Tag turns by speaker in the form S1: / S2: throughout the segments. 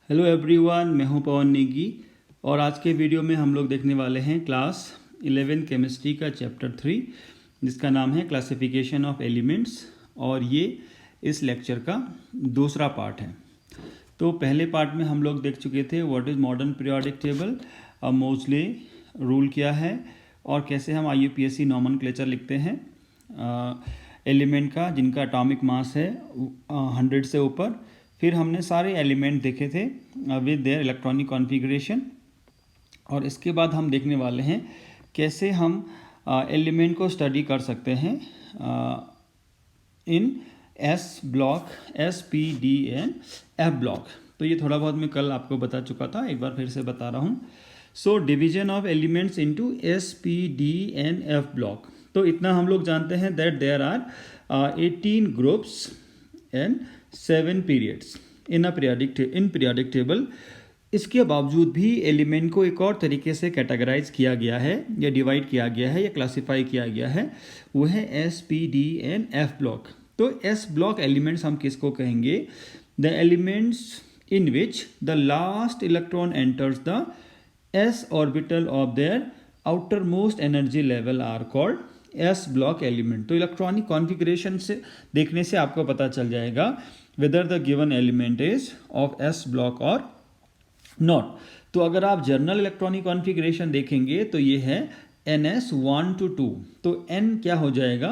S1: Hello everyone, मैं हूं पवन नेगी और आज के वीडियो में हम लोग देखने वाले हैं क्लास 11 केमिस्ट्री का चैप्टर 3 जिसका नाम है क्लासिफिकेशन ऑफ एलिमेंट्स। और ये इस लेक्चर का दूसरा पार्ट है। तो पहले पार्ट में हम लोग देख चुके थे what is modern periodic table, Moseley rule क्या है और कैसे हम IUPAC नॉमेनक्लेचर लिखते हैं एलिमेंट का जिनका एटॉमिक मास है 100 से ऊपर। फिर हमने सारे एलिमेंट देखे थे विद देयर इलेक्ट्रॉनिक कॉन्फ़िगरेशन। और इसके बाद हम देखने वाले हैं कैसे हम एलिमेंट को स्टडी कर सकते हैं इन S block, SPD and F block. तो ये थोड़ा बहुत मैं कल आपको बता चुका था, एक बार फिर से बता रहा हूँ। So division of elements into SPD and F block. तो इतना हम लोग जानते हैं that there are 18 groups and 7 periods in periodic table. इसके बावजूद भी एलिमेंट को एक और तरीके से कैटेगराइज किया गया है या डिवाइड किया गया है या क्लासिफाई किया गया है, वो है SPD एंड F ब्लॉक। तो S ब्लॉक एलिमेंट्स हम किसको कहेंगे? The elements in which the last electron enters the S orbital of their outer most energy level are called S block element. तो इलेक्ट्रॉनिक कॉन्फ़िगरेशन से देखने से आपको पता चल जाएगा whether the given element is of S block or not। तो अगर आप जनरल इलेक्ट्रॉनिक कॉन्फ़िगरेशन देखेंगे तो ये है NS1 to 2। तो N क्या हो जाएगा?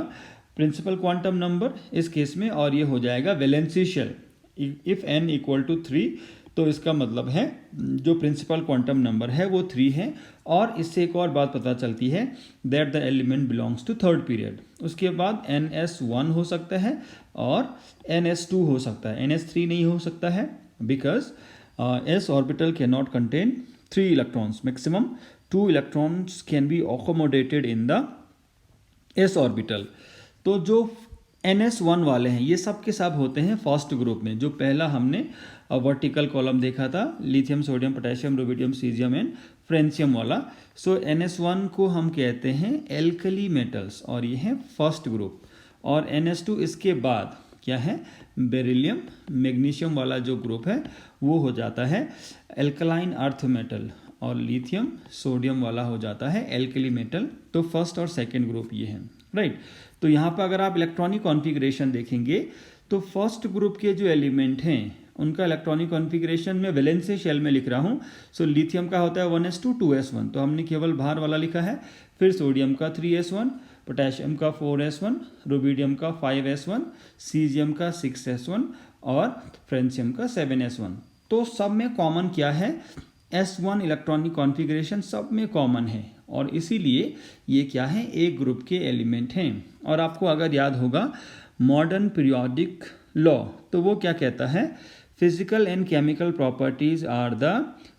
S1: प्रिंसिपल क्वांटम नंबर इस केस में, और ये हो जाएगा valency shell. If N equal to 3 तो इसका मतलब है जो प्रिंसिपल क्वांटम नंबर है वो 3 है। और इससे एक और बात पता चलती है that the element belongs to third period. उसके बाद NS1 हो सकता है और NS2 हो सकता है, NS3 नहीं हो सकता है because S orbital can not contain 3 electrons. Maximum 2 electrons can be accommodated in the S orbital. तो जो NS1 वाले हैं ये सब के सब होते हैं फर्स्ट ग्रुप में। जो पहला हमने वर्टिकल कॉलम देखा था, lithium, sodium, potassium, rubidium, caesium and francium वाला। सो NS1 को हम कहते हैं एल्कली मेटल्स और ये है फर्स्ट ग्रुप। और NS2 इसके बाद क्या है? बेरिलियम, मैग्नीशियम वाला जो ग्रुप है वो हो जाता है एल्कलाइन अर्थ मेटल, और लिथियम, सोडियम वाला हो जाता है एल्कली मेटल। तो फर्स्ट और सेकेंड ग्रुप ये हैं, राइट। तो यहाँ पर अगर आप इलेक्ट्रॉनिक कॉन्फ़िगरेशन देखेंगे तो फर्स्ट ग्रुप के जो एलिमेंट हैं उनका इलेक्ट्रॉनिक कॉन्फ़िगरेशन में वैलेंसी शेल में लिख रहा हूँ। सो लिथियम का होता है 1s2 2s1, तो हमने केवल बाहर वाला लिखा है। फिर सोडियम का 3s1, पोटेशियम का 4s1, रुबिडियम का 5s1, सीजियम का 6s1 और फ्रेंशियम का 7s1। तो सब में कॉमन क्या है? S1 इलेक्ट्रॉनिक कॉन्फ़िगरेशन सब में कॉमन है और इसीलिए ये क्या है? एक ग्रुप के एलिमेंट हैं। और आपको अगर याद होगा मॉडर्न पीरियोडिक लॉ, तो वो क्या कहता है? Physical and chemical properties are the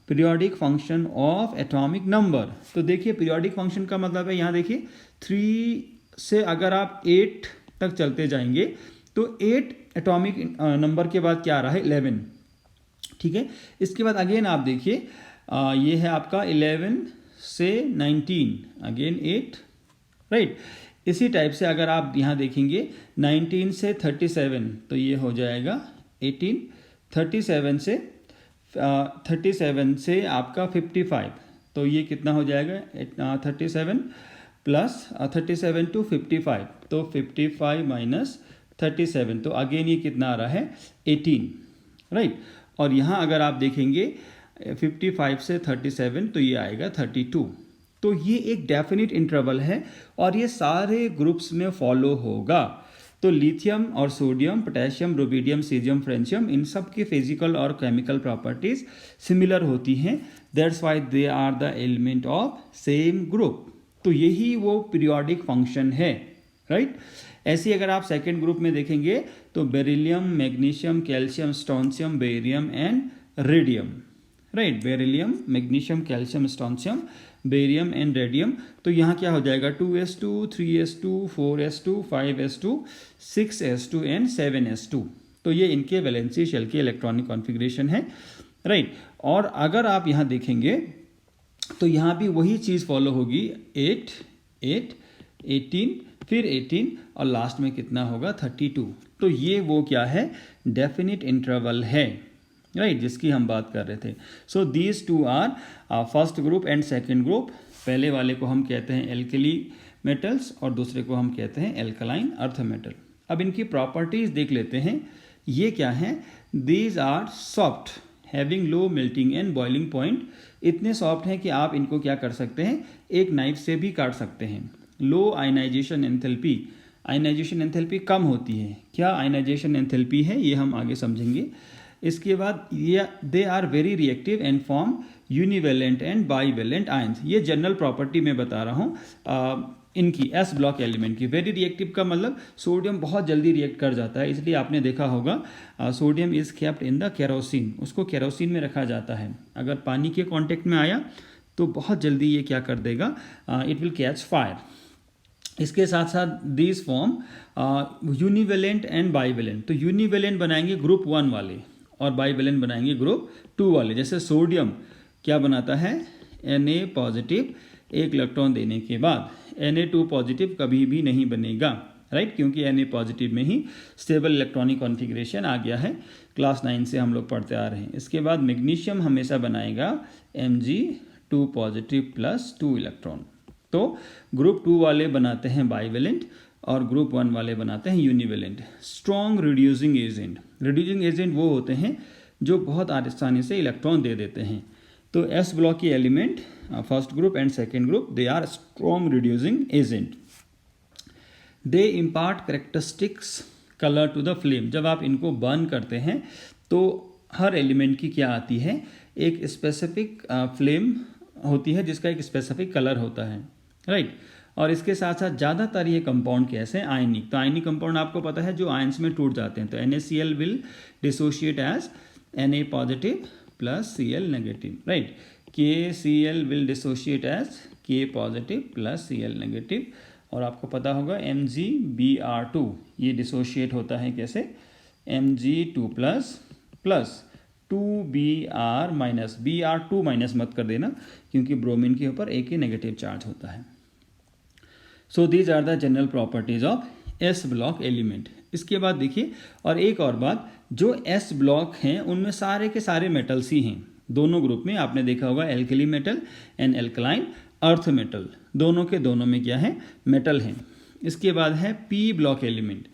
S1: periodic function of atomic number. तो देखिए पीरियोडिक फंक्शन का मतलब है, यहाँ देखिए 3 से अगर आप 8 तक चलते जाएंगे तो 8 एटॉमिक नंबर के बाद क्या आ रहा है? 11, ठीक है। इसके बाद अगेन आप देखिए ये है आपका 11 से 19, अगेन 8, राइट। इसी टाइप से अगर आप यहाँ देखेंगे 19 से 37 तो ये हो जाएगा 18, 37 से आपका 55 तो ये कितना हो जाएगा? 37 प्लस 37 टू 55 तो 55 माइनस 37 तो अगेन ये कितना आ रहा है? 18, राइट। और यहाँ अगर आप देखेंगे 55 से 37 तो ये आएगा 32। तो ये एक डेफिनिट इंटरवल है और ये सारे ग्रुप्स में फॉलो होगा। तो लिथियम और sodium, potassium, rubidium, caesium, francium, इन सब की फिजिकल और केमिकल प्रॉपर्टीज सिमिलर होती हैं। That's why they are the element of same group. तो यही वो पीरियोडिक फंक्शन है, राइट। ऐसे ही अगर आप सेकेंड ग्रुप में देखेंगे तो beryllium, magnesium, calcium, strontium, barium and radium, right. Beryllium, magnesium, calcium, strontium, barium and radium. तो यहाँ क्या हो जाएगा? 2s2, 3s2, 4s2, 5s2, 6s2 and 7s2। तो ये इनके वैलेंसी शेल के इलेक्ट्रॉनिक कॉन्फ़िगरेशन है, राइट। और अगर आप यहाँ देखेंगे तो यहाँ भी वही चीज़ फॉलो होगी, 8, 8, 18, फिर 18 और लास्ट में कितना होगा? 32। तो ये वो क्या है? डेफिनिट इंटरवल है, राइट, जिसकी हम बात कर रहे थे। So these two are first group and second group. पहले वाले को हम कहते हैं एल्कली मेटल्स और दूसरे को हम कहते हैं एल्कलाइन अर्थ मेटल। अब इनकी प्रॉपर्टीज देख लेते हैं। ये क्या है? These are soft having low melting and boiling point. इतने सॉफ्ट हैं कि आप इनको क्या कर सकते हैं, एक नाइफ से भी काट सकते हैं। लो आयनाइजेशन एंथैल्पी, आयनाइजेशन एंथैल्पी कम होती है। क्या आयनाइजेशन एंथैल्पी है ये हम आगे समझेंगे। इसके बाद ये they are very reactive and form univalent and bivalent ions. ये जनरल प्रॉपर्टी मैं बता रहा हूँ इनकी एस ब्लॉक एलिमेंट की। वेरी रिएक्टिव का मतलब सोडियम बहुत जल्दी रिएक्ट कर जाता है, इसलिए आपने देखा होगा sodium is kept in the kerosene, उसको केरोसिन में रखा जाता है। अगर पानी के कांटेक्ट में आया तो बहुत जल्दी ये क्या कर देगा, इट विल कैच फायर। इसके साथ साथ these form univalent and bivalent. तो यूनिवेलेंट बनाएंगे ग्रुप 1 वाले और बाईवेलेंट बनाएंगे ग्रुप 2 वाले। जैसे सोडियम क्या बनाता है, Na पॉजिटिव, एक इलेक्ट्रॉन देने के बाद Na2 पॉजिटिव कभी भी नहीं बनेगा, राइट, क्योंकि Na पॉजिटिव में ही स्टेबल इलेक्ट्रॉनिक कॉन्फ़िगरेशन आ गया है, क्लास 9 से हम लोग पढ़ते आ रहे हैं। इसके बाद मैग्नीशियम हमेशा बनाएगा Mg2 पॉजिटिव प्लस 2 इलेक्ट्रॉन। तो ग्रुप 2 वाले बनाते हैं बाईवेलेंट और ग्रुप 1 वाले बनाते हैं univalent. Strong reducing agent, reducing agent वो होते हैं जो बहुत आसानी से इलेक्ट्रॉन दे देते हैं। तो एस ब्लॉक की element first group and second group, they are strong reducing agent. They impart characteristics colour to the flame. जब आप इनको बर्न करते हैं तो हर एलिमेंट की क्या आती है, एक स्पेसिफिक फ्लेम होती है जिसका एक स्पेसिफिक कलर होता है, राइट। और इसके साथ साथ ज़्यादातर ये कंपाउंड कैसे हैं, आयनिक। तो आयनिक कंपाउंड आपको पता है जो आयंस में टूट जाते हैं। तो NaCl will dissociate as Na positive plus Cl negative, right. KCl will dissociate as K positive plus Cl negative. और आपको पता होगा MgBr2 ये डिसोशिएट होता है कैसे, Mg2 plus plus 2Br minus, Br2 minus मत कर देना क्योंकि ब्रोमीन के ऊपर एक ही नेगेटिव चार्ज होता है। So these are the general properties of S block element. इसके बाद देखिए, और एक और बात, जो एस ब्लॉक हैं उनमें सारे के सारे मेटल्स ही हैं। दोनों ग्रुप में आपने देखा होगा alkali metal and alkaline earth metal, दोनों के दोनों में क्या है, मेटल हैं। इसके बाद है P block element,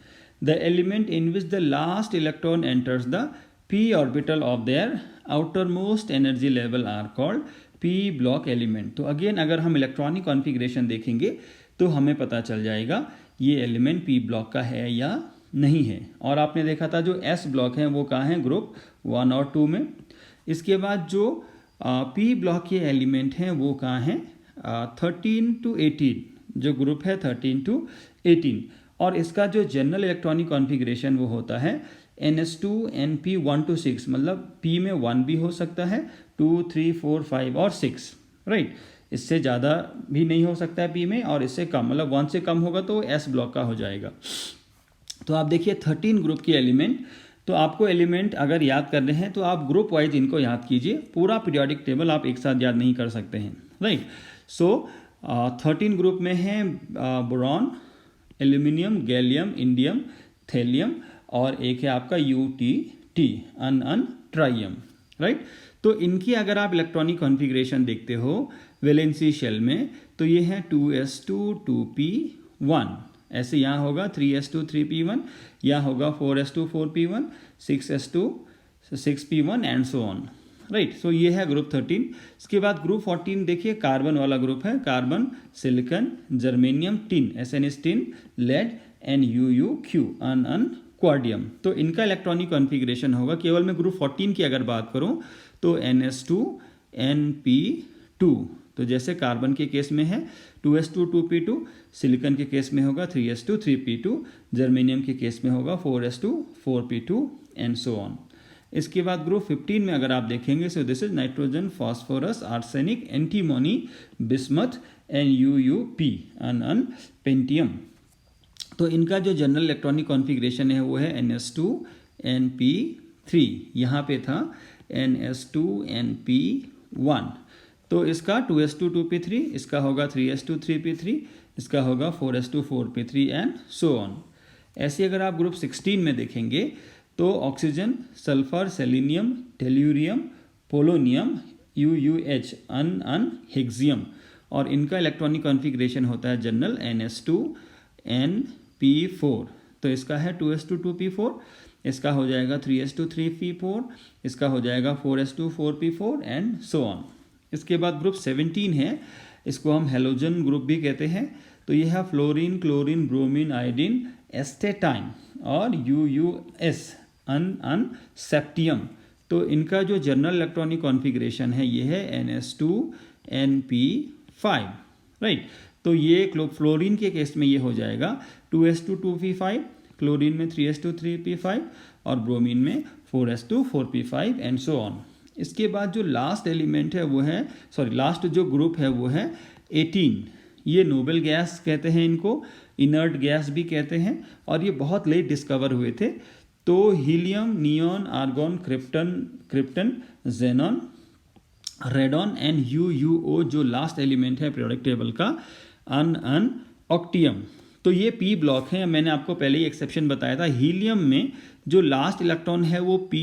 S1: the element in which the last electron enters the P orbital of their outer most energy level are called P block element. तो अगेन अगर हम इलेक्ट्रॉनिक कॉन्फ़िगरेशन देखेंगे तो हमें पता चल जाएगा ये एलिमेंट पी ब्लॉक का है या नहीं है। और आपने देखा था जो एस ब्लॉक हैं वो कहाँ हैं, ग्रुप 1 और 2 में। इसके बाद जो पी ब्लॉक के एलिमेंट हैं वो कहाँ हैं, 13 to 18, जो ग्रुप है 13 to 18। और इसका जो जनरल इलेक्ट्रॉनिक कॉन्फ़िगरेशन वो होता है NS2 NP 1 to 6, मतलब P में 1 भी हो सकता है, 2 3 4 5 और 6, राइट। इससे ज़्यादा भी नहीं हो सकता है P में, और इससे कम, मतलब 1 से कम होगा तो S ब्लॉक का हो जाएगा। तो आप देखिए 13 ग्रुप की एलिमेंट। तो आपको एलिमेंट अगर याद करने हैं तो आप ग्रुप वाइज इनको याद कीजिए, पूरा पीरियोडिक टेबल आप एक साथ याद नहीं कर सकते हैं, राइट। सो 13 ग्रुप में है boron, aluminium, gallium, indium, thallium, और एक है आपका UTT अन ट्राइयम, राइट। तो इनकी अगर आप इलेक्ट्रॉनिक कॉन्फ़िगरेशन देखते हो वैलेंसी शेल में तो ये है 2s2 2p1, ऐसे यहाँ होगा 3s2 3p1, यहाँ होगा 4s2 4p1, 6s2 6p1 and so on, right. So ये है ग्रुप 13। इसके बाद ग्रुप 14 देखिए, कार्बन वाला ग्रुप है, carbon, silicon, germanium, tin, SN tin, lead, NuUq ununquadium. तो इनका इलेक्ट्रॉनिक कॉन्फ़िगरेशन होगा, केवल मैं ग्रुप 14 की अगर बात करूं तो NS2 NP2। तो जैसे कार्बन के केस में है 2s2 2p2, सिलिकॉन के केस में होगा 3s2 3p2, जर्मेनियम के केस में होगा 4s2 4p2 and so on. इसके बाद ग्रुप 15 में अगर आप देखेंगे, so this is nitrogen, phosphorus, arsenic, antimony, bismuth, NuUp ununpentium. तो इनका जो जनरल इलेक्ट्रॉनिक कॉन्फ़िगरेशन है वो है NS2 NP3, यहाँ पे था NS2 NP1। तो इसका 2s2 2p3, इसका होगा 3s2 3p3, इसका होगा 4s2 4p3 and so on. ऐसे अगर आप ग्रुप 16 में देखेंगे तो oxygen, sulphur, selenium, tellurium, polonium, UUH, हेक्सियम, और इनका इलेक्ट्रॉनिक कॉन्फ़िगरेशन होता है जनरल NS2Np4। तो इसका है 2s2 इसका हो जाएगा 3s2 इसका हो जाएगा 4s2 एंड सो ऑन। इसके बाद ग्रुप 17 है, इसको हम हेलोजन ग्रुप भी कहते हैं। तो ये है fluorine, chlorine, bromine, iodine, astatine और UUS, सेप्टियम। तो इनका जो जनरल इलेक्ट्रॉनिक कॉन्फ़िगरेशन है ये है NS2Np5, राइट। तो ये फ्लोरीन के केस में ये हो जाएगा 2s2 क्लोरीन में 3s2 और ब्रोमीन में 4s2 एंड सो ऑन। इसके बाद जो लास्ट एलिमेंट है वो है लास्ट जो ग्रुप है वो है 18। ये नोबल गैस कहते हैं इनको, इनर्ट गैस भी कहते हैं, और ये बहुत लेट डिस्कवर हुए थे। तो helium, neon, argon, krypton, xenon, radon and UUO जो लास्ट एलिमेंट है पीरियोडिक टेबल का, ऑक्टियम। तो ये P ब्लॉक है। मैंने आपको पहले ही एक्सेप्शन बताया था, हीलियम में जो लास्ट इलेक्ट्रॉन है वो P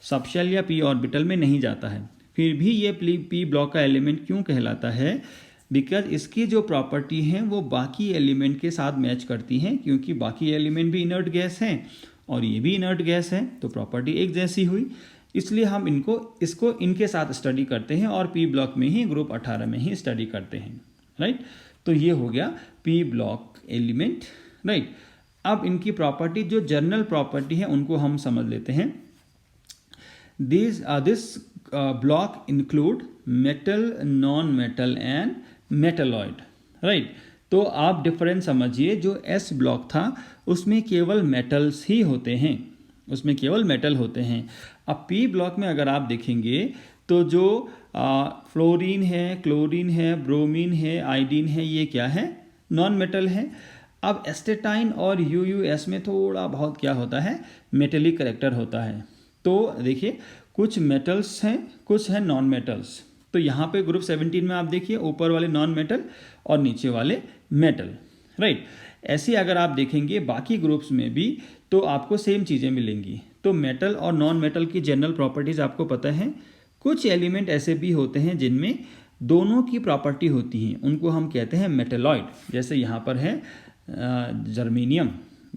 S1: सबशेल या P ऑर्बिटल में नहीं जाता है। फिर भी ये P ब्लॉक का एलिमेंट क्यों कहलाता है? बिकॉज इसकी जो प्रॉपर्टी हैं वो बाकी एलिमेंट के साथ मैच करती हैं, क्योंकि बाकी एलिमेंट भी इनर्ट गैस हैं और ये भी इनर्ट गैस है, तो प्रॉपर्टी एक जैसी हुई। इसलिए हम इसको इनके साथ स्टडी करते हैं और P ब्लॉक में ही ग्रुप 18 में ही स्टडी करते हैं, राइट। तो ये हो गया P ब्लॉक एलिमेंट, राइट। अब इनकी प्रॉपर्टी जो जनरल प्रॉपर्टी है उनको हम समझ लेते हैं। This block include metal, non metal and metalloid, right. तो आप डिफरेंस समझिए, जो S ब्लॉक था उसमें केवल मेटल्स ही होते हैं, उसमें केवल मेटल होते हैं। अब P ब्लॉक में अगर आप देखेंगे तो जो फ्लोरीन है, क्लोरीन है, ब्रोमीन है, आयोडीन है, ये क्या है? नॉन मेटल है। अब एस्टेटाइन और UUS में थोड़ा बहुत क्या होता है? मेटेलिक करेक्टर होता है। तो देखिए, कुछ मेटल्स हैं, कुछ हैं नॉन मेटल्स। तो यहाँ पे ग्रुप 17 में आप देखिए, ऊपर वाले नॉन मेटल और नीचे वाले मेटल, राइट। ऐसे अगर आप देखेंगे बाकी ग्रुप्स में भी तो आपको सेम चीज़ें मिलेंगी। तो मेटल और नॉन मेटल की जनरल प्रॉपर्टीज़ आपको पता है। कुछ एलिमेंट ऐसे भी होते हैं जिनमें दोनों की प्रॉपर्टी होती हैं, उनको हम कहते हैं मेटलॉइड। जैसे यहाँ पर है जर्मेनियम,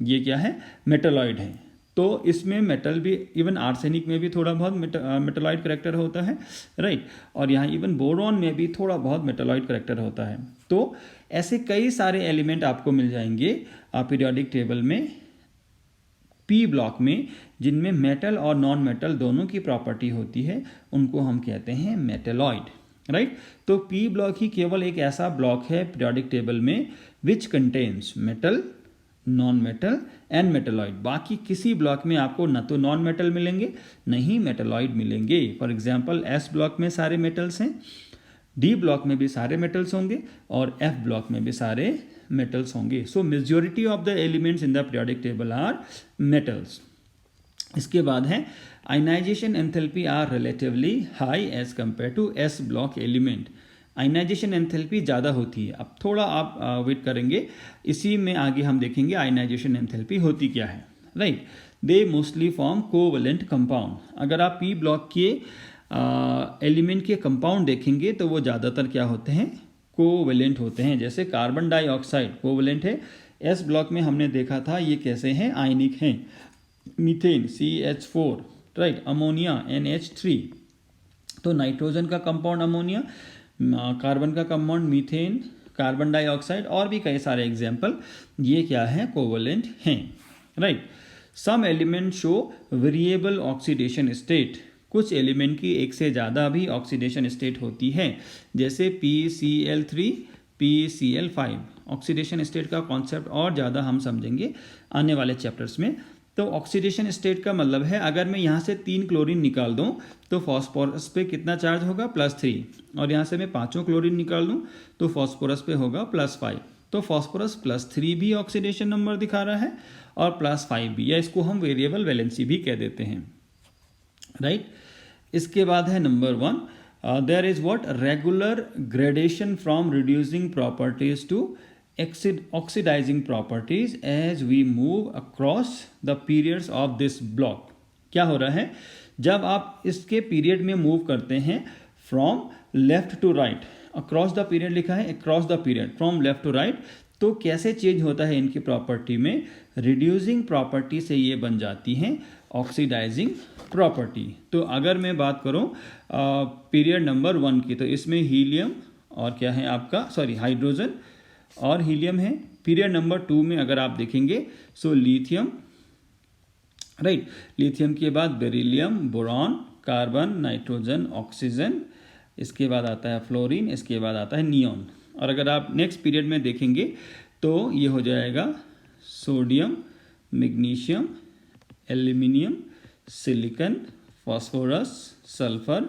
S1: ये क्या है? मेटलॉइड है। तो इसमें मेटल भी, इवन आर्सेनिक में भी थोड़ा बहुत मेटलॉइड करेक्टर होता है, राइट। और यहाँ इवन बोरॉन में भी थोड़ा बहुत मेटलॉइड करेक्टर होता है। तो ऐसे कई सारे एलिमेंट आपको मिल जाएंगे पीरियोडिक टेबल में P ब्लॉक में, जिनमें मेटल और नॉन मेटल दोनों की प्रॉपर्टी होती है, उनको हम कहते हैं मेटलॉइड, राइट। तो P ब्लॉक ही केवल एक ऐसा ब्लॉक है पीरियोडिक टेबल में which contains metal, non metal and metalloid. बाकी किसी ब्लॉक में आपको न तो नॉन मेटल मिलेंगे, न ही मेटलॉइड मिलेंगे। फॉर एग्जांपल S ब्लॉक में सारे मेटल्स हैं, D ब्लॉक में भी सारे मेटल्स होंगे और F ब्लॉक में भी सारे मेटल्स होंगे। So majority of the elements in the periodic table are metals. इसके बाद है ionization enthalpy are relatively high as compare to S block element. Ionization enthalpy ज़्यादा होती है। अब थोड़ा आप वेट करेंगे, इसी में आगे हम देखेंगे आयनाइजेशन एंथैल्पी होती क्या है, right. They mostly form covalent compound. अगर आप P ब्लॉक के एलिमेंट के कंपाउंड देखेंगे तो वो ज़्यादातर क्या होते हैं? कोवलेंट होते हैं। जैसे कार्बन डाइऑक्साइड कोवलेंट है। S ब्लॉक में हमने देखा था ये कैसे हैं? आयनिक हैं। Methane CH4, right. Ammonia NH3। तो नाइट्रोजन का कंपाउंड अमोनिया, कार्बन का कंपाउंड मीथेन, कार्बन डाइऑक्साइड और भी कई सारे एग्जाम्पल, ये क्या है? कोवलेंट हैं, right. Some element show variable oxidation state. कुछ एलिमेंट की एक से ज़्यादा भी ऑक्सीडेशन स्टेट होती है, जैसे PCl3, PCl5। ऑक्सीडेशन स्टेट का कॉन्सेप्ट और ज़्यादा हम समझेंगे आने वाले चैप्टर्स में। तो ऑक्सीडेशन स्टेट का मतलब है, अगर मैं यहाँ से 3 क्लोरीन निकाल दूँ तो फॉस्फोरस पे कितना चार्ज होगा? +3। और यहाँ से मैं 5 क्लोरीन निकाल दूँ तो फॉस्फोरस पे होगा +5। तो फॉस्फोरस +3 भी ऑक्सीडेशन नंबर दिखा रहा है और +5 भी, या इसको हम वेरिएबल वैलेंसी भी कह देते हैं, राइट। इसके बाद है number 1, there is what? Regular gradation from reducing properties to oxidizing properties as we move across the periods of this block. क्या हो रहा है, जब आप इसके पीरियड में मूव करते हैं from left to right, across the period लिखा है, across the period from left to right, तो कैसे चेंज होता है इनकी प्रॉपर्टी में, रिड्यूसिंग प्रॉपर्टी से ये बन जाती हैं ऑक्सीडाइजिंग प्रॉपर्टी। तो अगर मैं बात करूं पीरियड नंबर 1 की, तो इसमें हीलियम और क्या है आपका, सॉरी हाइड्रोजन और हीलियम है। पीरियड नंबर 2 में अगर आप देखेंगे सो लिथियम, राइट, लिथियम के बाद beryllium, boron, carbon, nitrogen, oxygen, इसके बाद आता है फ्लोरीन, इसके बाद आता है नियॉन। और अगर आप नेक्स्ट पीरियड में देखेंगे तो ये हो जाएगा sodium, magnesium, aluminium, silicon, phosphorus, sulphur,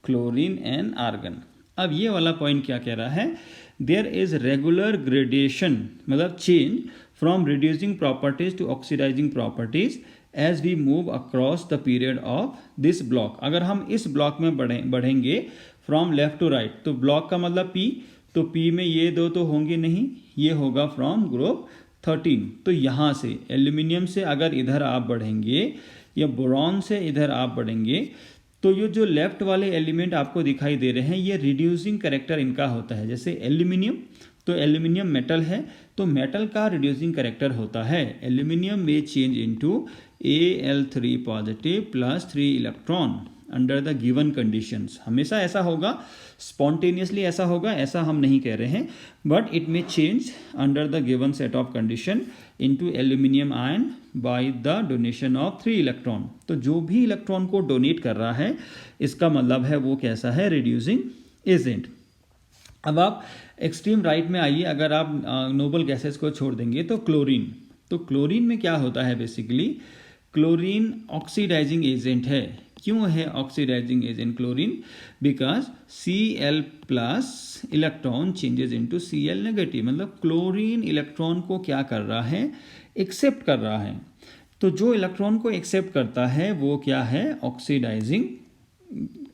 S1: chlorine and argon. अब ये वाला पॉइंट क्या कह रहा है, देयर इज रेगुलर ग्रेडेशन, मतलब change from reducing properties to oxidizing properties as we move across the period of this block. अगर हम इस ब्लॉक में बढ़ेंगे फ्रॉम लेफ्ट टू राइट, तो ब्लॉक का मतलब पी, तो पी में ये दो तो होंगे नहीं, ये होगा फ्रॉम ग्रुप 13। तो यहाँ से एल्यूमिनियम से अगर इधर आप बढ़ेंगे या बोरॉन से इधर आप बढ़ेंगे, तो ये जो लेफ्ट वाले एलिमेंट आपको दिखाई दे रहे हैं ये रिड्यूसिंग कैरेक्टर इनका होता है। जैसे एल्यूमिनियम, तो एल्यूमिनियम मेटल है, तो मेटल का रिड्यूसिंग कैरेक्टर होता है। एल्यूमिनियम में change into Al3 positive plus 3 electron under the given conditions. हमेशा ऐसा होगा, स्पॉन्टेनियसली ऐसा होगा ऐसा हम नहीं कह रहे हैं, but it may change under the given set of condition into aluminium ion by the donation of 3 electron. तो जो भी इलेक्ट्रॉन को डोनेट कर रहा है इसका मतलब है वो कैसा है, रिड्यूसिंग एजेंट। अब आप एक्सट्रीम राइट में आइए, अगर आप नोबल गैसेस को छोड़ देंगे तो क्लोरीन, तो क्लोरीन में क्या होता है, बेसिकली क्लोरीन ऑक्सीडाइजिंग एजेंट है। क्यों है oxidizing agent chlorine, because Cl plus electron changes into Cl negative, मतलब क्लोरीन इलेक्ट्रॉन को क्या कर रहा है, एक्सेप्ट कर रहा है। तो जो इलेक्ट्रॉन को एक्सेप्ट करता है वो क्या है,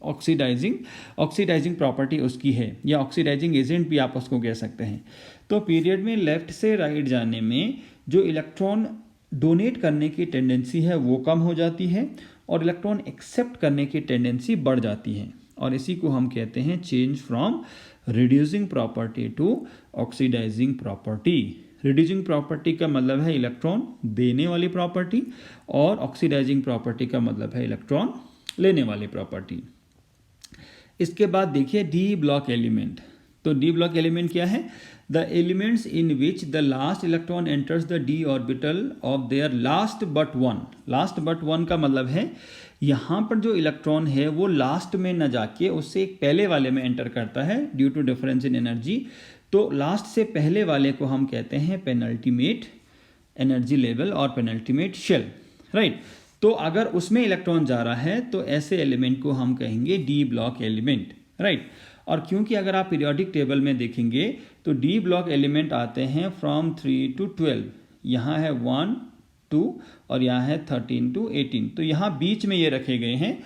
S1: ऑक्सीडाइजिंग प्रॉपर्टी उसकी है, या ऑक्सीडाइजिंग एजेंट भी आप उसको कह सकते हैं। तो पीरियड में लेफ्ट से राइट जाने में जो इलेक्ट्रॉन डोनेट करने की टेंडेंसी है वो कम हो जाती है और इलेक्ट्रॉन एक्सेप्ट करने की टेंडेंसी बढ़ जाती है, और इसी को हम कहते हैं change from reducing property to oxidizing property. Reducing property का मतलब है इलेक्ट्रॉन देने वाली प्रॉपर्टी, और ऑक्सीडाइजिंग प्रॉपर्टी का मतलब है इलेक्ट्रॉन लेने वाली प्रॉपर्टी। इसके बाद देखिए डी ब्लॉक एलिमेंट। तो डी ब्लॉक एलिमेंट क्या है, the elements in which the last electron enters the D orbital of there last but one. Last but one का मतलब है यहाँ पर जो इलेक्ट्रॉन है वो लास्ट में न जाके उससे एक पहले वाले में एंटर करता है due to difference in energy. तो लास्ट से पहले वाले को हम कहते हैं पेनल्टीमेट एनर्जी लेवल और पेनल्टीमेट शेल, राइट। तो अगर उसमें इलेक्ट्रॉन जा रहा है तो ऐसे एलिमेंट को हम कहेंगे डी ब्लॉक एलिमेंट, राइट। और क्योंकि अगर आप पीरियोडिक टेबल में देखेंगे तो डी ब्लॉक एलिमेंट आते हैं फ्रॉम 3 to 12, यहाँ है 1, 2 और यहाँ है 13 to 18। तो यहाँ बीच में ये रखे गए हैं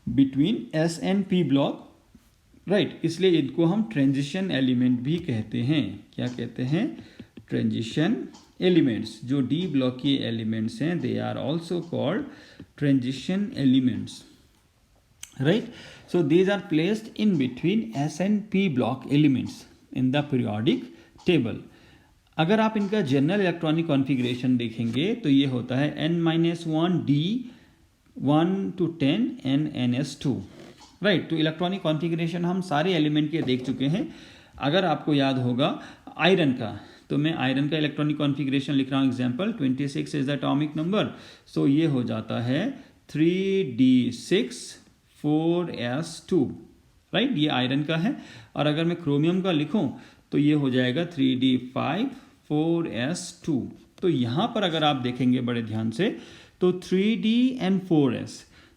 S1: between S and P block, right. इसलिए इनको हम ट्रांजिशन एलिमेंट भी कहते हैं। क्या कहते हैं, ट्रांजिशन एलिमेंट्स। जो डी ब्लॉक के एलिमेंट्स हैं they are also called transition elements, right? So these are placed in between S and P block elements in the periodic table. अगर आप इनका जनरल इलेक्ट्रॉनिक कॉन्फ़िगरेशन देखेंगे तो ये होता है n-1 d 1 to 10 n ns2, right. तो electronic configuration हम सारे एलिमेंट के देख चुके हैं। अगर आपको याद होगा आयरन का, तो मैं आयरन का इलेक्ट्रॉनिक कॉन्फ़िगरेशन लिख रहा हूँ। Example 26 is the atomic number, so ये हो जाता है 3d6 4s2, राइट। ये आयरन का है। और अगर मैं क्रोमियम का लिखूं तो ये हो जाएगा 3d5 4s2। तो यहाँ पर अगर आप देखेंगे बड़े ध्यान से तो 3d and 4s,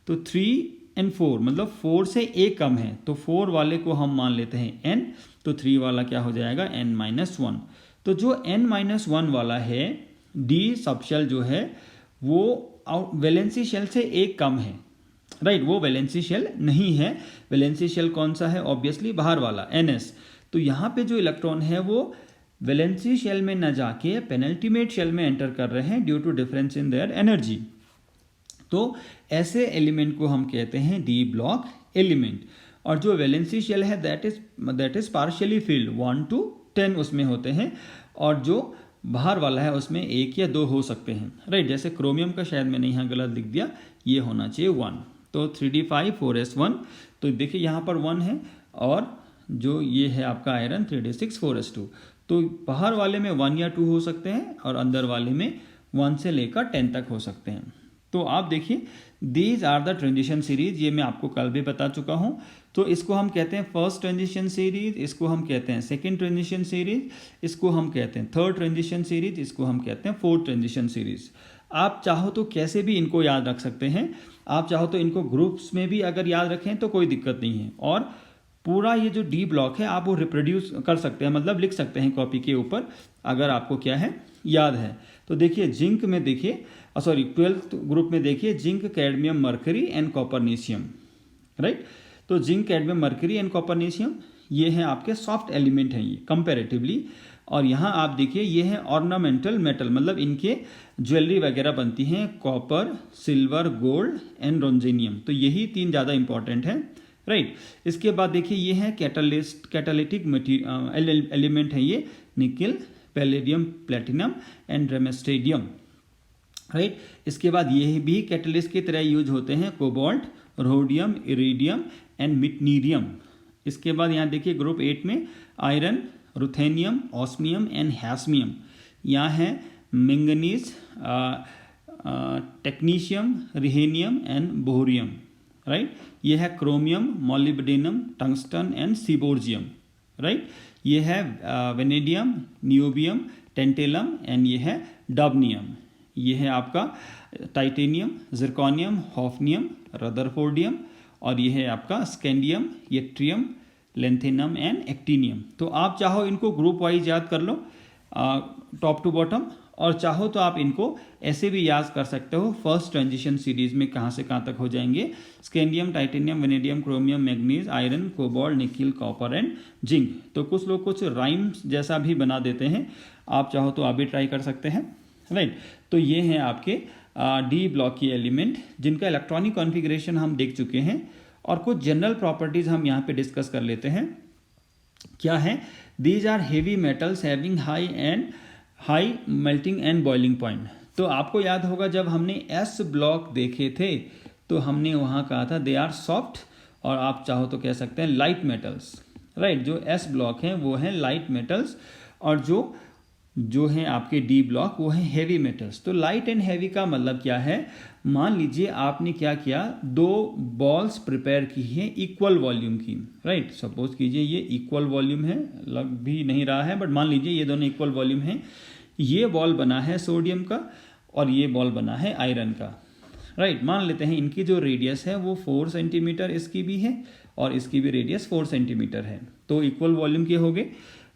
S1: तो 3 and 4 मतलब 4 से एक कम है, तो 4 वाले को हम मान लेते हैं n, तो 3 वाला क्या हो जाएगा n-1। तो जो n-1 वाला है d सबशेल जो है वो वैलेंसी शेल से एक कम है, राइट। वो वैलेंसी शेल नहीं है। वैलेंसी शेल कौन सा है, ऑब्वियसली बाहर वाला ns। तो यहाँ पे जो इलेक्ट्रॉन है वो वैलेंसी शेल में न जाके पेनल्टीमेट शेल में एंटर कर रहे हैं due to difference in their energy. तो ऐसे एलिमेंट को हम कहते हैं डी ब्लॉक एलिमेंट। और जो वैलेंसी शेल है that is partially field 1 to 10 उसमें होते हैं, और जो बाहर वाला है उसमें 1 या 2 हो सकते हैं, राइट। जैसे क्रोमियम का शायद मैंने यहाँ गलत लिख दिया, ये होना चाहिए 1। तो 3d5 4s1, तो देखिए यहाँ पर 1 है, और जो ये है आपका आयरन 3d6 4s2। तो बाहर वाले में 1 या 2 हो सकते हैं, और अंदर वाले में 1 से लेकर 10 तक हो सकते हैं। तो आप देखिए these are the transition series, ये मैं आपको कल भी बता चुका हूँ। तो इसको हम कहते हैं फर्स्ट ट्रांजिशन सीरीज, इसको हम कहते हैं सेकंड ट्रांजिशन सीरीज, इसको हम कहते हैं थर्ड ट्रांजिशन सीरीज, इसको हम कहते हैं फोर्थ ट्रांजिशन सीरीज। आप चाहो तो कैसे भी इनको याद रख सकते हैं, आप चाहो तो इनको ग्रुप्स में भी अगर याद रखें तो कोई दिक्कत नहीं है। और पूरा ये जो डी ब्लॉक है आप वो रिप्रोड्यूस कर सकते हैं, मतलब लिख सकते हैं कॉपी के ऊपर, अगर आपको क्या है याद है। तो देखिए जिंक में देखिए, सॉरी 12th ग्रुप में देखिए zinc, cadmium, mercury and copernicium, right. तो zinc, cadmium, mercury and copernicium ये हैं आपके सॉफ्ट एलिमेंट हैं ये कंपैरेटिवली। और यहाँ आप देखिए ये है ऑर्नामेंटल मेटल, मतलब इनके ज्वेलरी वगैरह बनती हैं, कॉपर, सिल्वर, गोल्ड एंड रोंजेनियम। तो यही 3 ज़्यादा इंपॉर्टेंट है, राइट। इसके बाद देखिए ये है कैटालिटिक एलिमेंट है ये, निकल, पैलेडियम, प्लेटिनम एंड रेमेस्टेडियम, राइट। इसके बाद ये भी कैटलिस्ट की तरह यूज होते हैं, cobalt, rhodium, iridium and meitnerium. इसके बाद यहाँ देखिए ग्रुप 8 में iron, ruthenium, osmium and hassium. यहाँ है manganese, technetium, rhenium and bohrium, right. ये है chromium, molybdenum, tungsten and seaborgium, right. ये है वेनेडियम, नियोबियम, टेंटेलम एंड ये है डबनियम। ये है आपका टाइटेनियम, जिरकॉनियम, हॉफनियम, रदरफोर्डियम, और ये है आपका scandium, yttrium, lanthanum and actinium. तो आप चाहो इनको ग्रुप वाइज याद कर लो टॉप टू बॉटम, और चाहो तो आप इनको ऐसे भी याद कर सकते हो फर्स्ट ट्रांजिशन सीरीज में कहाँ से कहाँ तक हो जाएंगे, scandium, titanium, vanadium, chromium, manganese, iron, cobalt, nickel, copper and zinc. तो कुछ लोग कुछ राइम्स जैसा भी बना देते हैं, आप चाहो तो आप भी ट्राई कर सकते हैं, राइट। तो ये हैं आपके डी ब्लॉक की एलिमेंट जिनका इलेक्ट्रॉनिक कॉन्फ़िगरेशन हम देख चुके हैं, और कुछ जनरल प्रॉपर्टीज हम यहाँ पे डिस्कस कर लेते हैं। क्या है, these are heavy metals having high melting and boiling point. तो आपको याद होगा जब हमने एस ब्लॉक देखे थे तो हमने वहाँ कहा था दे आर सॉफ्ट, और आप चाहो तो कह सकते हैं लाइट मेटल्स, राइट। जो एस ब्लॉक हैं वो हैं लाइट मेटल्स, और जो हैं आपके डी ब्लॉक वो हैं हेवी मेटल्स। तो लाइट एंड हेवी का मतलब क्या है, मान लीजिए आपने क्या किया, 2 बॉल्स प्रिपेयर की हैं इक्वल वॉल्यूम की, राइट। सपोज कीजिए ये इक्वल वॉल्यूम है, लग भी नहीं रहा है बट मान लीजिए ये दोनों इक्वल वॉल्यूम हैं। ये बॉल बना है सोडियम का और ये बॉल बना है आयरन का, राइट। मान लेते हैं इनकी जो रेडियस है वो 4 सेंटीमीटर इसकी भी है और इसकी भी रेडियस 4 सेंटीमीटर है, तो इक्वल वॉल्यूम के हो गए,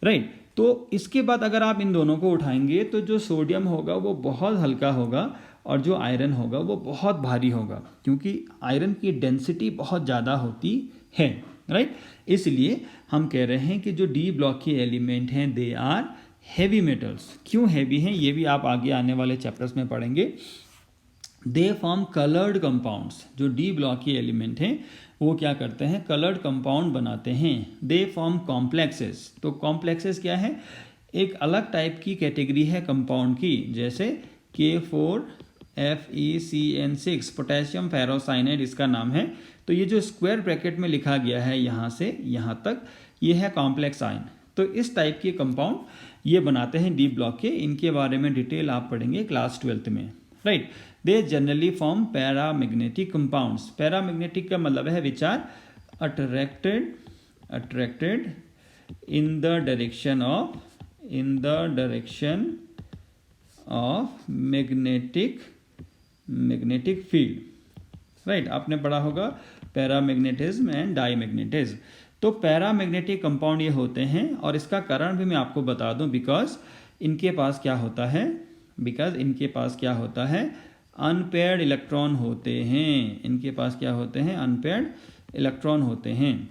S1: राइट। तो इसके बाद अगर आप इन दोनों को उठाएंगे तो जो सोडियम होगा वो बहुत हल्का होगा और जो आयरन होगा वो बहुत भारी होगा, क्योंकि आयरन की डेंसिटी बहुत ज़्यादा होती है, राइट। इसलिए हम कह रहे हैं कि जो डी ब्लॉक के एलिमेंट हैं दे आर हैवी मेटल्स। क्यों हैवी हैं ये भी आप आगे आने वाले चैप्टर्स में पढ़ेंगे। They form coloured compounds. जो डी ब्लॉक के एलिमेंट हैं वो क्या करते हैं, कलर्ड कंपाउंड बनाते हैं। They form complexes. तो कॉम्प्लेक्सेस क्या है, एक अलग टाइप की कैटेगरी है कंपाउंड की, जैसे K4FeCN6 पोटेशियम फेरोसाइनाइड इसका नाम है। तो ये जो स्क्वायर ब्रैकेट में लिखा गया है यहाँ से यहाँ तक, ये है कॉम्प्लेक्स आयन। तो इस टाइप के कंपाउंड ये बनाते हैं डी ब्लॉक के। इनके बारे में डिटेल आप पढ़ेंगे क्लास 12th में, right. They generally form paramagnetic compounds. Paramagnetic का मतलब है which are attracted in the direction of magnetic field, right. आपने पढ़ा होगा पैरामैग्नेटिज्म एंड डाईमैग्नेटिज्म। तो पैरामैग्नेटिक कंपाउंड ये होते हैं, और इसका कारण भी मैं आपको बता दूं, बिकॉज इनके पास क्या होता है, अनपेयर्ड इलेक्ट्रॉन होते हैं। इनके पास क्या होते हैं, अनपेयर्ड इलेक्ट्रॉन होते हैं,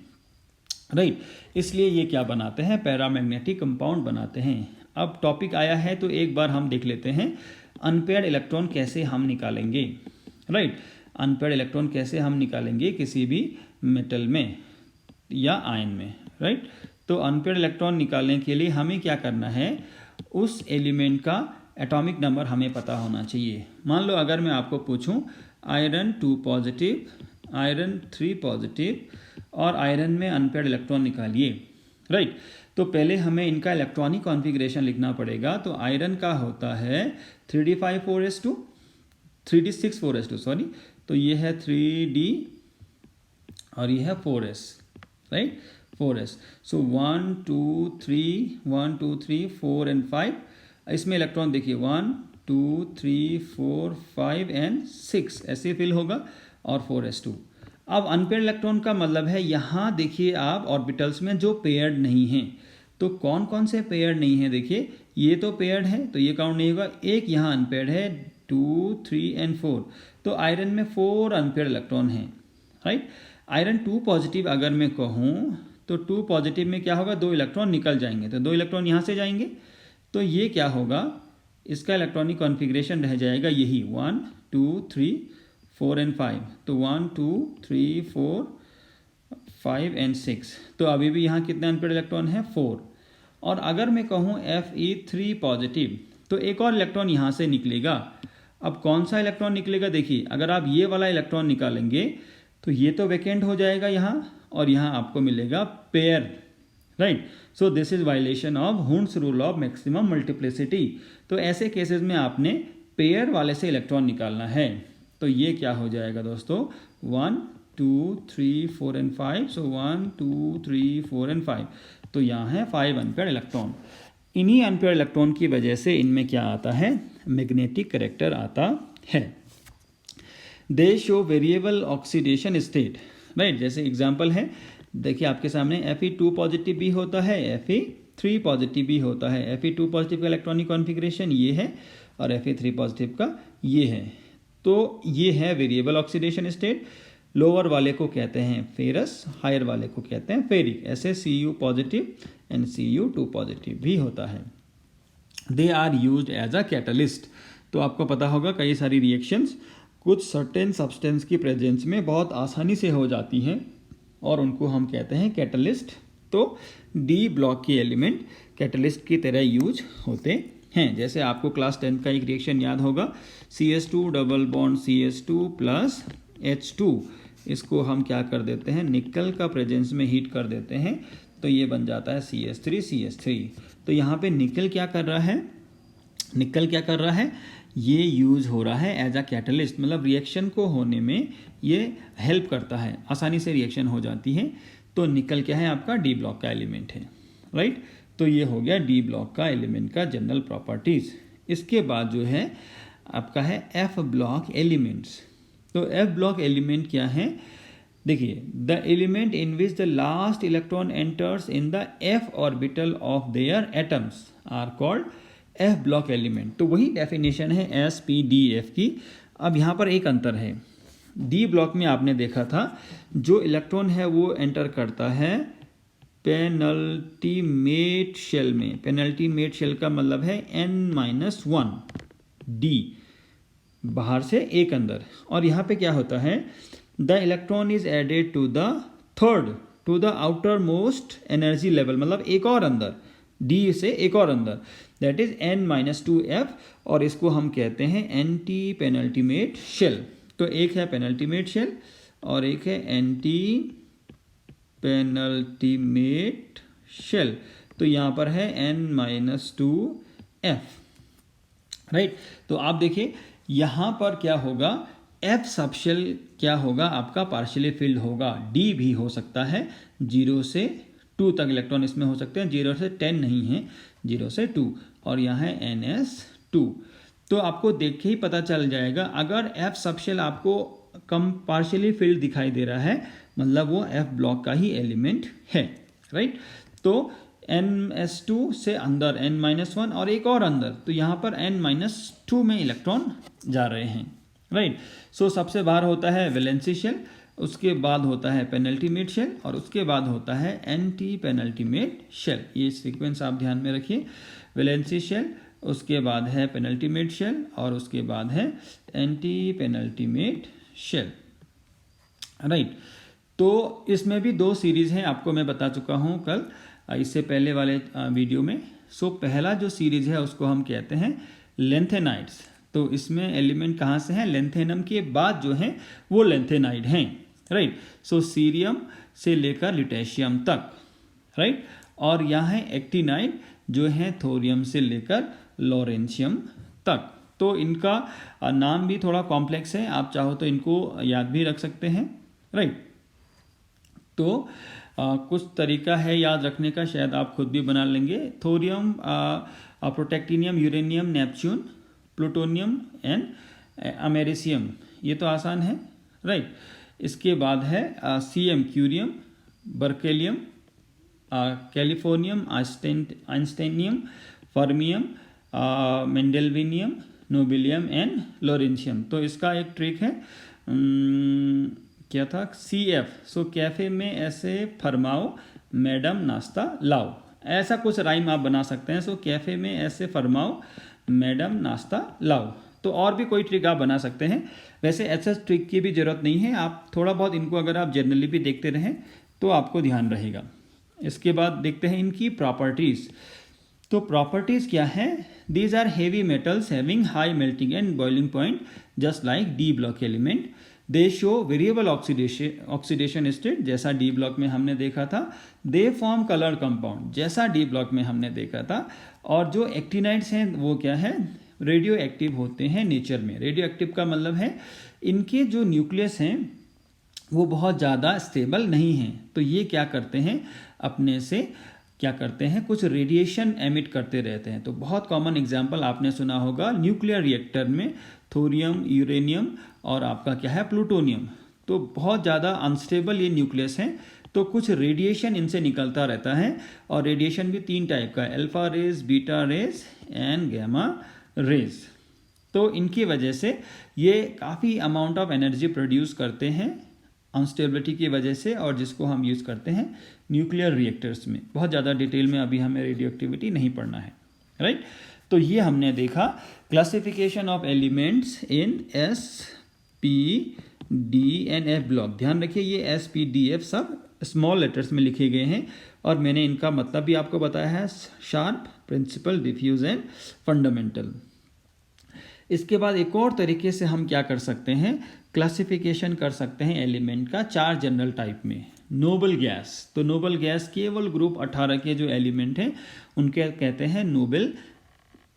S1: राइट। इसलिए ये क्या बनाते हैं, पैरामैग्नेटिक कंपाउंड बनाते हैं। अब टॉपिक आया है तो एक बार हम देख लेते हैं अनपेयर्ड इलेक्ट्रॉन कैसे हम निकालेंगे, राइट। अनपेयर्ड इलेक्ट्रॉन कैसे हम निकालेंगे किसी भी मेटल में या आयन में, राइट। तो अनपेयर्ड इलेक्ट्रॉन निकालने के लिए हमें क्या करना है, उस एलिमेंट का एटॉमिक नंबर हमें पता होना चाहिए। मान लो अगर मैं आपको पूछूं आयरन 2 पॉजिटिव, आयरन 3 पॉजिटिव और आयरन में अनपेयर्ड इलेक्ट्रॉन निकालिए, राइट। तो पहले हमें इनका इलेक्ट्रॉनिक कॉन्फ़िगरेशन लिखना पड़ेगा। तो आयरन का होता है 3d5 4s2 सॉरी, तो ये है 3d और ये है 4s, right, 4s। So 1 2 3 4 and 5, इसमें इलेक्ट्रॉन देखिए 1 2 3 4 5 एंड 6 ऐसे फिल होगा और 4s2। अब अनपेयर्ड इलेक्ट्रॉन का मतलब है यहाँ देखिए आप ऑर्बिटल्स में जो पेयर्ड नहीं हैं, तो कौन कौन से पेयर्ड नहीं है, देखिए ये तो पेयर्ड है तो ये काउंट नहीं होगा, एक यहाँ अनपेयर्ड है 2 3 एंड 4, तो आयरन में 4 अनपेयर्ड इलेक्ट्रॉन हैं, राइट। आयरन 2 पॉजिटिव अगर मैं कहूँ तो 2 पॉजिटिव में क्या होगा, 2 इलेक्ट्रॉन निकल जाएंगे, तो 2 इलेक्ट्रॉन यहाँ से जाएंगे, तो ये क्या होगा, इसका इलेक्ट्रॉनिक कॉन्फ़िगरेशन रह जाएगा यही 1 2 3 4 एंड 5, तो 1 2 3 4 5 एंड 6, तो अभी भी यहाँ कितने अनपेयर्ड इलेक्ट्रॉन है 4। और अगर मैं कहूँ Fe3 पॉजिटिव, तो एक और इलेक्ट्रॉन यहाँ से निकलेगा। अब कौन सा इलेक्ट्रॉन निकलेगा, देखिए अगर आप ये वाला इलेक्ट्रॉन निकालेंगे तो ये तो वैकेंट हो जाएगा यहाँ, और यहाँ आपको मिलेगा pair, right. So this is violation of Hund's rule of maximum multiplicity. तो ऐसे केसेस में आपने पेयर वाले से इलेक्ट्रॉन निकालना है। तो ये क्या हो जाएगा दोस्तों, 1 2 3 4 एंड 5, सो 1 2 3 4 एंड 5, तो यहाँ है 5 अनपेयर्ड इलेक्ट्रॉन। इन्हीं अनपेयर्ड इलेक्ट्रॉन की वजह से इनमें क्या आता है, मैग्नेटिक कैरेक्टर आता है। दे show variable oxidation state, right. जैसे एग्जांपल है, देखिए आपके सामने Fe2 पॉजिटिव भी होता है, Fe3 पॉजिटिव भी होता है। Fe2 पॉजिटिव का इलेक्ट्रॉनिक कॉन्फ़िगरेशन ये है और Fe3 पॉजिटिव का ये है, तो ये है वेरिएबल ऑक्सीडेशन स्टेट। लोअर वाले को कहते हैं फेरस, हायर वाले को कहते हैं फेरिक। ऐसे Cu positive and Cu2 positive भी होता है। They are used as a catalyst, तो आपको पता होगा कई सारी रिएक्शंस कुछ सर्टेन सब्सटेंस की प्रेजेंस में बहुत आसानी से हो जाती हैं और उनको हम कहते हैं कैटलिस्ट। तो डी ब्लॉक के एलिमेंट कैटलिस्ट की तरह यूज होते हैं। जैसे आपको क्लास 10 का एक रिएक्शन याद होगा, CS2 double bond CS2 plus H2, इसको हम क्या कर देते हैं, निकल का प्रेजेंस में हीट कर देते हैं, तो ये बन जाता है CS3। तो यहाँ पे निकल क्या कर रहा है, ये यूज हो रहा है एज अ कैटलिस्ट, मतलब रिएक्शन को होने में ये हेल्प करता है, आसानी से रिएक्शन हो जाती है। तो निकल क्या है, आपका डी ब्लॉक का एलिमेंट है, राइट। तो ये हो गया डी ब्लॉक का एलिमेंट का जनरल प्रॉपर्टीज। इसके बाद जो है आपका है एफ ब्लॉक एलिमेंट्स। तो एफ ब्लॉक एलिमेंट क्या है, देखिए the element in which the last electron enters in the F orbital of their atoms are called F block element. तो वही डेफिनेशन है SPDF की। अब यहाँ पर एक अंतर है, डी ब्लॉक में आपने देखा था जो इलेक्ट्रॉन है वो एंटर करता है पेनल्टीमेट शेल में। पेनल्टीमेट शेल का मतलब है N-1 D, बाहर से एक अंदर। और यहाँ पे क्या होता है, the electron is added to the outer most energy level, मतलब एक और अंदर, D से एक और अंदर, दैट इज N-2F, और इसको हम कहते हैं एंटी पेनल्टीमेट शेल। तो एक है पेनल्टीमेट शेल और एक है एंटी पेनल्टीमेट शेल। तो यहाँ पर है N-2F, राइट। तो आप देखिए यहाँ पर क्या होगा, F सब शेल क्या होगा, आपका पार्शियली फिल्ड होगा। D भी हो सकता है, 0 से 2 तक इलेक्ट्रॉन इसमें हो सकते हैं, 0 से 10 नहीं है, 0 से 2, और यहाँ है NS2। तो आपको देख के ही पता चल जाएगा, अगर F सब शेल आपको कम पार्शियली फिल्ड दिखाई दे रहा है, मतलब वो F ब्लॉक का ही एलिमेंट है, राइट। तो NS2 से अंदर N-1 और एक और अंदर, तो यहाँ पर N-2 में इलेक्ट्रॉन जा रहे हैं, राइट। सो सबसे बाहर होता है वैलेंसी शेल उसके बाद होता है पेनल्टीमेट शेल और उसके बाद होता है एंटी पेनल्टीमेट शेल। ये सीक्वेंस आप ध्यान में रखिए, वैलेंसी शेल, उसके बाद है पेनल्टीमेट शेल और उसके बाद है एंटी पेनल्टीमेट शेल, राइट। तो इसमें भी 2 सीरीज़ हैं, आपको मैं बता चुका हूँ कल इससे पहले वाले वीडियो में। सो पहला जो सीरीज़ है उसको हम कहते हैं लेंथेनाइड्स। तो इसमें एलिमेंट कहाँ से हैं, लेंथेनम के बाद जो हैं वो लेंथेनाइड हैं, राइट। सो सीरियम से लेकर ल्यूटेशियम तक, राइट। और यहाँ है एक्टिनाइड जो है थोरियम से लेकर लॉरेंशियम तक। तो इनका नाम भी थोड़ा कॉम्प्लेक्स है, आप चाहो तो इनको याद भी रख सकते हैं, राइट। तो कुछ तरीका है याद रखने का, शायद आप खुद भी बना लेंगे। Thorium, protactinium, uranium, Neptune, plutonium and americium, ये तो आसान है, राइट। इसके बाद है CM, curium, berkelium, californium, einsteinium, fermium, mendelevium, nobelium and lawrencium. तो इसका एक ट्रिक है, क्या था, CF। सो कैफे में ऐसे फरमाओ, मैडम नाश्ता लाओ, ऐसा कुछ राइम आप बना सकते हैं। सो कैफे में ऐसे फरमाओ, मैडम नाश्ता लाओ। तो और भी कोई ट्रिक आप बना सकते हैं, वैसे ऐसा ट्रिक की भी ज़रूरत नहीं है, आप थोड़ा बहुत इनको अगर आप जनरली भी देखते रहें तो आपको ध्यान रहेगा। इसके बाद देखते हैं इनकी प्रॉपर्टीज़। तो प्रॉपर्टीज़ क्या है, these are heavy metals having high melting and boiling point just like D block element. They show variable oxidation state, जैसा डी ब्लॉक में हमने देखा था। दे फॉर्म कलर कंपाउंड, जैसा डी ब्लॉक में हमने देखा था। और जो एक्टिनाइड्स हैं वो क्या है, रेडियो एक्टिव होते हैं नेचर में। रेडियो एक्टिव का मतलब है इनके जो न्यूक्लियस हैं वो बहुत ज़्यादा स्टेबल नहीं हैं। तो ये क्या करते हैं, अपने से क्या करते हैं, कुछ रेडिएशन एमिट करते रहते हैं। तो बहुत कॉमन एग्जांपल आपने सुना होगा न्यूक्लियर रिएक्टर में, थोरियम, यूरेनियम और आपका क्या है, प्लूटोनियम। तो बहुत ज़्यादा अनस्टेबल ये न्यूक्लियस हैं, तो कुछ रेडिएशन इनसे निकलता रहता है। और रेडिएशन भी 3 टाइप का है, alpha rays, beta rays and gamma rays. तो इनकी वजह से ये काफ़ी अमाउंट ऑफ एनर्जी प्रोड्यूस करते हैं अनस्टेबिलिटी की वजह से, और जिसको हम यूज़ करते हैं न्यूक्लियर रिएक्टर्स में। बहुत ज़्यादा डिटेल में अभी हमें रेडियो एक्टिविटी नहीं पढ़ना है, राइट। तो ये हमने देखा classification of elements in S, P, D and F block. ध्यान रखिए ये S, P, D, F सब स्मॉल लेटर्स में लिखे गए हैं और मैंने इनका मतलब भी आपको बताया है, sharp, principal, diffuse and fundamental. इसके बाद एक और तरीके से हम क्या कर सकते हैं, क्लासिफिकेशन कर सकते हैं एलिमेंट का 4 जनरल टाइप में। नोबल गैस, तो नोबल गैस केवल ग्रुप 18 के जो एलिमेंट हैं उनके कहते हैं नोबल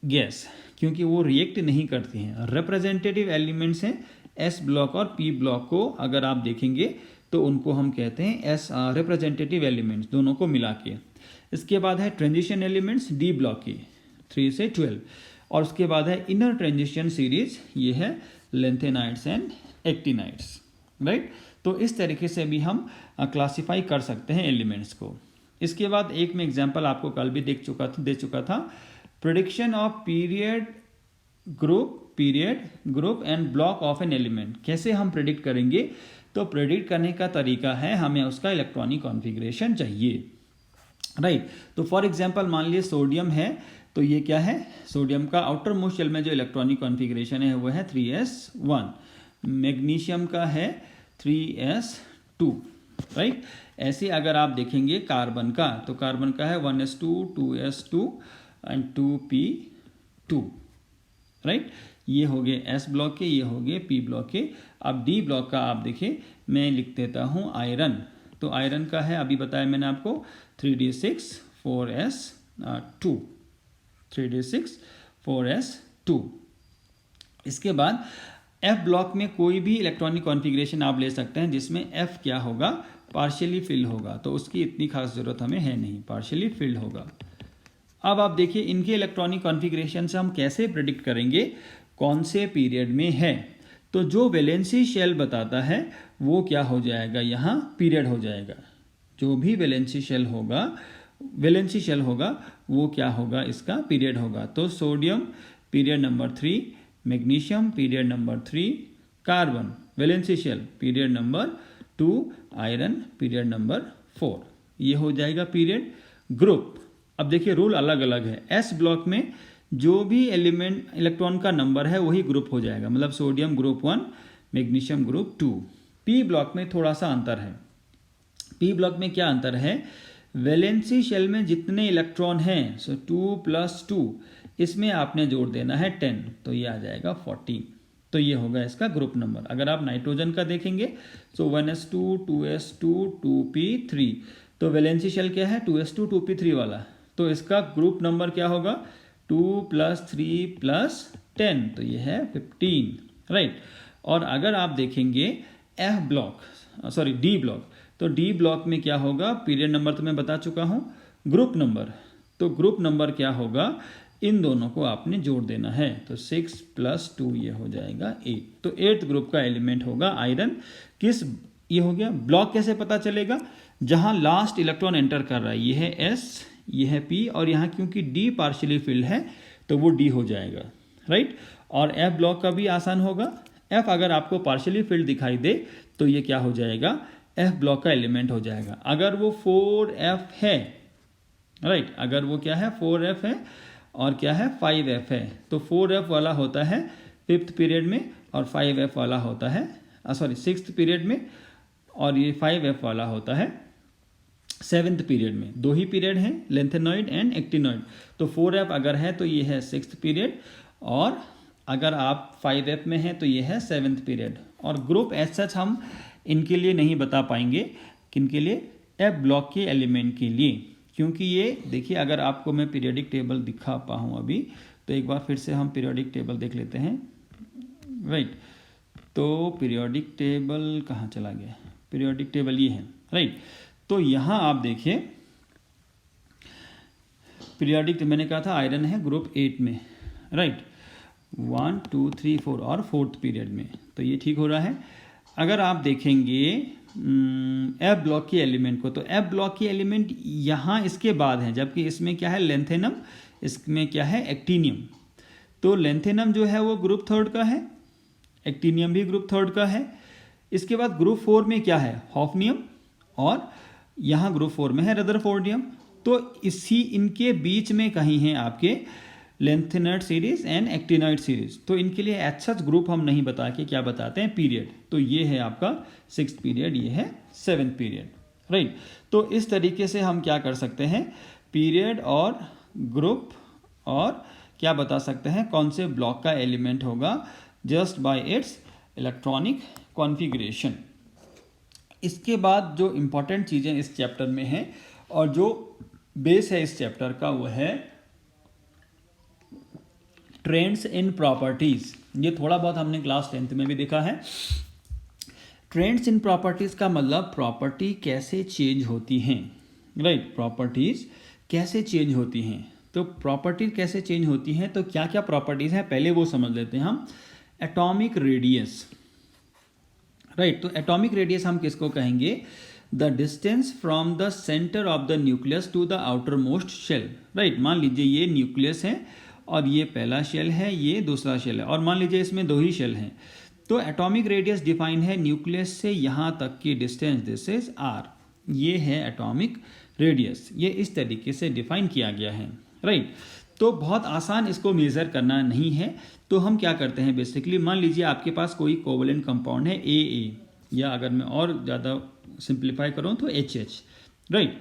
S1: गैस, क्योंकि वो रिएक्ट नहीं करती हैं। रिप्रेजेंटेटिव एलिमेंट्स हैं S ब्लॉक और P ब्लॉक को अगर आप देखेंगे तो उनको हम कहते हैं रिप्रेजेंटेटिव एलिमेंट्स, दोनों को मिला के। इसके बाद है ट्रांजिशन एलिमेंट्स D ब्लॉक की 3 से 12, और उसके बाद है इनर ट्रांजिशन सीरीज, ये है लेंथेनाइड्स एंड एक्टिनाइड्स, राइट। तो इस तरीके से भी हम क्लासिफाई कर सकते हैं एलिमेंट्स को। इसके बाद एक मैं एग्जांपल आपको कल भी दे चुका था, prediction of period group and block of an element. कैसे हम प्रेडिक्ट करेंगे, तो प्रेडिक्ट करने का तरीका है, हमें उसका इलेक्ट्रॉनिक कॉन्फ़िगरेशन चाहिए, राइट। तो फॉर एग्जांपल मान लीजिए सोडियम है, तो ये क्या है, सोडियम का आउटर मोस्ट शेल में जो इलेक्ट्रॉनिक कॉन्फ़िगरेशन है वो है 3s1। मैग्नीशियम का है 3s2, राइट। ऐसे अगर आप देखेंगे कार्बन का, तो कार्बन का है 1s2, 2s2 and 2p2, right. ये हो गए S ब्लॉक के, ये हो गए P ब्लॉक के। अब D ब्लॉक का आप देखिए, मैं लिख देता हूँ आयरन। तो आयरन का है, अभी बताया मैंने आपको, 3d6 4s2, 3d6 4s2। इसके बाद F ब्लॉक में कोई भी इलेक्ट्रॉनिक कॉन्फ़िगरेशन आप ले सकते हैं जिसमें F क्या होगा, पार्शियली फिल होगा, तो उसकी इतनी खास ज़रूरत हमें है नहीं, पार्शियली फिल्ड होगा। अब आप देखिए इनके इलेक्ट्रॉनिक कॉन्फ़िगरेशन से हम कैसे प्रेडिक्ट करेंगे कौन से पीरियड में है। तो जो वैलेंसी शेल बताता है वो क्या हो जाएगा, यहाँ पीरियड हो जाएगा। जो भी वैलेंसी शेल होगा वो क्या होगा, इसका पीरियड होगा। तो sodium period number 3, magnesium period number 3, carbon valency shell period number two iron period number 4। ये हो जाएगा पीरियड। ग्रुप, अब देखिए रूल अलग अलग है। एस ब्लॉक में जो भी एलिमेंट इलेक्ट्रॉन का नंबर है वही ग्रुप हो जाएगा, मतलब sodium group 1, magnesium group 2। P block में थोड़ा सा अंतर है। पी ब्लॉक में क्या अंतर है, वैलेंसी शेल में जितने इलेक्ट्रॉन हैं, सो 2 + 2, इसमें आपने जोड़ देना है 10, तो ये आ जाएगा 14। तो ये होगा इसका ग्रुप नंबर। अगर आप नाइट्रोजन का देखेंगे सो 1s2 2s2 2p3, तो वैलेंसी शेल क्या है 2s2 2p3 वाला, तो इसका ग्रुप नंबर क्या होगा 2 + 3 + 10, तो ये है 15, राइट। और अगर आप देखेंगे डी ब्लॉक, तो डी ब्लॉक में क्या होगा, पीरियड नंबर तो मैं बता चुका हूँ, ग्रुप नंबर, तो ग्रुप नंबर क्या होगा, इन दोनों को आपने जोड़ देना है, तो 6 + 2 ये हो जाएगा 8। तो 8th ग्रुप का एलिमेंट होगा आयरन। किस, ये हो गया। ब्लॉक कैसे पता चलेगा, जहां लास्ट इलेक्ट्रॉन एंटर कर रहा है, ये है एस, ये है पी, और यहाँ क्योंकि डी पार्शियली फिल्ड है तो वो डी हो जाएगा, राइट। और एफ ब्लॉक का भी आसान होगा। एफ अगर आपको पार्शियली फिल्ड दिखाई दे तो ये क्या हो जाएगा, एफ ब्लॉक का एलिमेंट हो जाएगा। अगर वो 4f है, राइट, अगर वो क्या है 4f है और क्या है 5f है, तो 4f वाला होता है 5th पीरियड में और 5f वाला होता है 6th पीरियड में, और ये 5f वाला होता है 7th पीरियड में। 2 ही पीरियड हैं, लेंथेनॉइड एंड एक्टिनॉइड। तो 4f अगर है तो ये है 6th पीरियड, और अगर आप 5f में हैं तो ये है 7th पीरियड। और ग्रुप एज सच हम इनके लिए नहीं बता पाएंगे, किनके लिए, एफ ब्लॉक के एलिमेंट के लिए, क्योंकि ये देखिए अगर आपको मैं पीरियोडिक टेबल दिखा पाऊँ अभी, तो एक बार फिर से हम पीरियोडिक टेबल देख लेते हैं, राइट। तो पीरियोडिक टेबल कहाँ चला गया, पीरियोडिक टेबल ये है, राइट। तो यहाँ आप देखिए पीरियोडिक, मैंने कहा था आयरन है ग्रुप 8 में, राइट, 1 2 3 4 और 4th पीरियड में, तो ये ठीक हो रहा है। अगर आप देखेंगे एफ ब्लॉक के एलिमेंट को, तो एफ ब्लॉक के एलिमेंट यहाँ इसके बाद हैं, जबकि इसमें क्या है लेंथेनम, इसमें क्या है एक्टिनियम। तो लेंथेनम जो है वो ग्रुप 3rd का है, एक्टिनियम भी ग्रुप 3rd का है। इसके बाद ग्रुप 4 में क्या है, हॉफनियम, और यहाँ ग्रुप 4 में है रदरफोर्डियम। तो इसी इनके बीच में कहीं है आपके lanthanoid series and actinoid series. तो इनके लिए एज सच ग्रुप हम नहीं बता के क्या बताते हैं, पीरियड। तो ये है आपका 6th पीरियड, ये है 7th पीरियड, राइट। तो इस तरीके से हम क्या कर सकते हैं, पीरियड और ग्रुप और क्या बता सकते हैं, कौन से ब्लॉक का एलिमेंट होगा, just by it's electronic configuration. इसके बाद जो इम्पोर्टेंट चीज़ें इस चैप्टर में हैं और जो बेस है इस चैप्टर का, वो है ट्रेंड्स इन प्रॉपर्टीज। ये थोड़ा बहुत हमने क्लास 10th में भी देखा है। ट्रेंड्स इन प्रॉपर्टीज का मतलब प्रॉपर्टी कैसे चेंज होती हैं, राइट, प्रॉपर्टीज कैसे चेंज होती हैं। तो प्रॉपर्टी कैसे चेंज होती हैं, तो क्या क्या प्रॉपर्टीज हैं पहले वो समझ लेते हैं हम। एटॉमिक रेडियस, राइट, तो एटॉमिक रेडियस हम किसको कहेंगे, the distance from the centre of the nucleus to the outer most shell, right. मान लीजिए ये न्यूक्लियस है और ये पहला शेल है, ये दूसरा शेल है, और मान लीजिए इसमें 2 ही शेल हैं। तो एटॉमिक रेडियस डिफाइन है न्यूक्लियस से यहाँ तक की डिस्टेंस, दिस इज आर, ये है एटॉमिक रेडियस। ये इस तरीके से डिफाइन किया गया है, राइट। तो बहुत आसान इसको मेज़र करना नहीं है। तो हम क्या करते हैं बेसिकली, मान लीजिए आपके पास कोई कोवलेंट कंपाउंड है AA, या अगर मैं और ज़्यादा सिंप्लीफाई करूँ तो HH, राइट।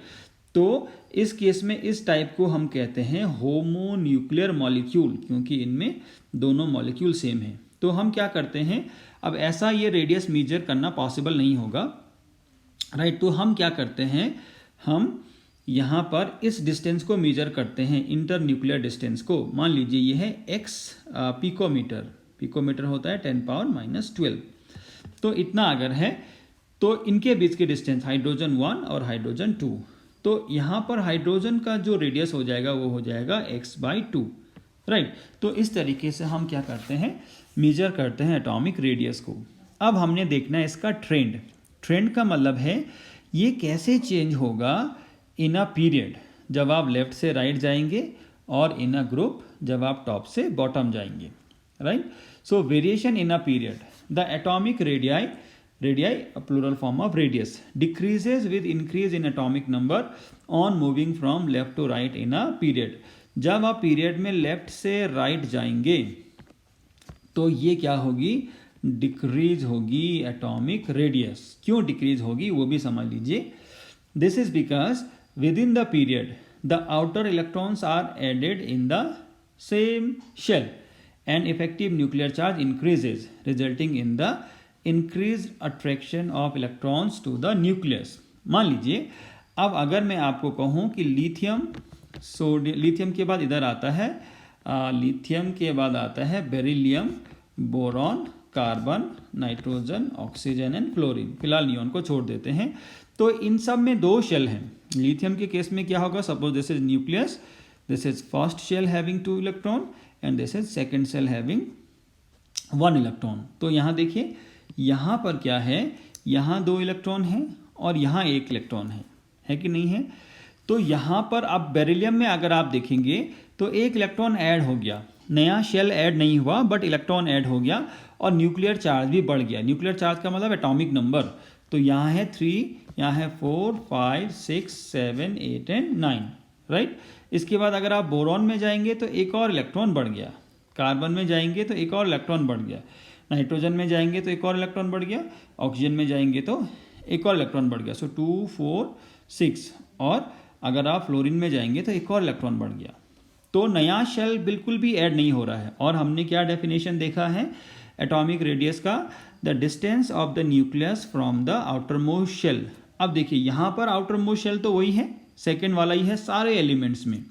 S1: तो इस केस में इस टाइप को हम कहते हैं होमोन्यूक्लियर मॉलिक्यूल, क्योंकि इनमें दोनों मॉलिक्यूल सेम हैं। तो हम क्या करते हैं, अब ऐसा ये रेडियस मेजर करना पॉसिबल नहीं होगा, राइट। तो हम क्या करते हैं, हम यहाँ पर इस डिस्टेंस को मेजर करते हैं, इंटर न्यूक्लियर डिस्टेंस को। मान लीजिए ये है x पिकोमीटर, पिकोमीटर होता है 10⁻⁻12। तो इतना अगर है तो इनके बीच के डिस्टेंस हाइड्रोजन 1 और हाइड्रोजन 2, तो यहाँ पर हाइड्रोजन का जो रेडियस हो जाएगा वो हो जाएगा x/2, राइट। तो इस तरीके से हम क्या करते हैं, मेजर करते हैं एटॉमिक रेडियस को। अब हमने देखना है इसका ट्रेंड। ट्रेंड का मतलब है ये कैसे चेंज होगा इन अ पीरियड, जब आप लेफ्ट से राइट जाएंगे, और इन अ ग्रुप जब आप टॉप से बॉटम जाएंगे, right. So variation in a period, the atomic radii radii plural form of radius, decreases with increase in atomic number on moving from left to right in a period. जब आप period में left से right जाएंगे तो ये क्या होगी, decrease होगी एटॉमिक रेडियस। क्यों डिक्रीज होगी वो भी समझ लीजिए। This is because within the period the outer electrons are added in the same shell and effective nuclear charge increases resulting in the increased attraction of electrons to the nucleus। मान लीजिए अब अगर मैं आपको कहूँ कि lithium के बाद इधर आता है लिथियम के बाद आता है beryllium, boron, carbon, nitrogen, oxygen and chlorine. फिलहाल नियॉन को छोड़ देते हैं। तो इन सब में 2 शेल हैं। लिथियम के केस में क्या होगा, suppose this is nucleus, this is first shell having 2 electron and this is second shell having 1 electron. तो यहाँ देखिए यहाँ पर क्या है, यहाँ 2 इलेक्ट्रॉन हैं और यहाँ 1 इलेक्ट्रॉन है कि नहीं है। तो यहाँ पर आप बेरिलियम में अगर आप देखेंगे तो 1 इलेक्ट्रॉन ऐड हो गया, नया शेल ऐड नहीं हुआ बट इलेक्ट्रॉन ऐड हो गया और न्यूक्लियर चार्ज भी बढ़ गया। न्यूक्लियर चार्ज का मतलब एटॉमिक नंबर। तो यहाँ है 3, यहाँ है 4, 5, 6, 7, 8 एंड 9, राइट। इसके बाद अगर आप बोरॉन में जाएंगे तो 1 और इलेक्ट्रॉन बढ़ गया, कार्बन में जाएंगे तो 1 और इलेक्ट्रॉन बढ़ गया, नाइट्रोजन में जाएंगे तो 1 और इलेक्ट्रॉन बढ़ गया, ऑक्सीजन में जाएंगे तो 1 और इलेक्ट्रॉन बढ़ गया। सो 2, 4, 6 और अगर आप फ्लोरीन में जाएंगे तो 1 और इलेक्ट्रॉन बढ़ गया। तो नया शेल बिल्कुल भी ऐड नहीं हो रहा है। और हमने क्या डेफिनेशन देखा है एटॉमिक रेडियस का, the distance of the nucleus from the outer most shell. अब देखिए यहाँ पर आउटर मोस्ट शेल तो वही है, सेकेंड वाला ही है सारे एलिमेंट्स में,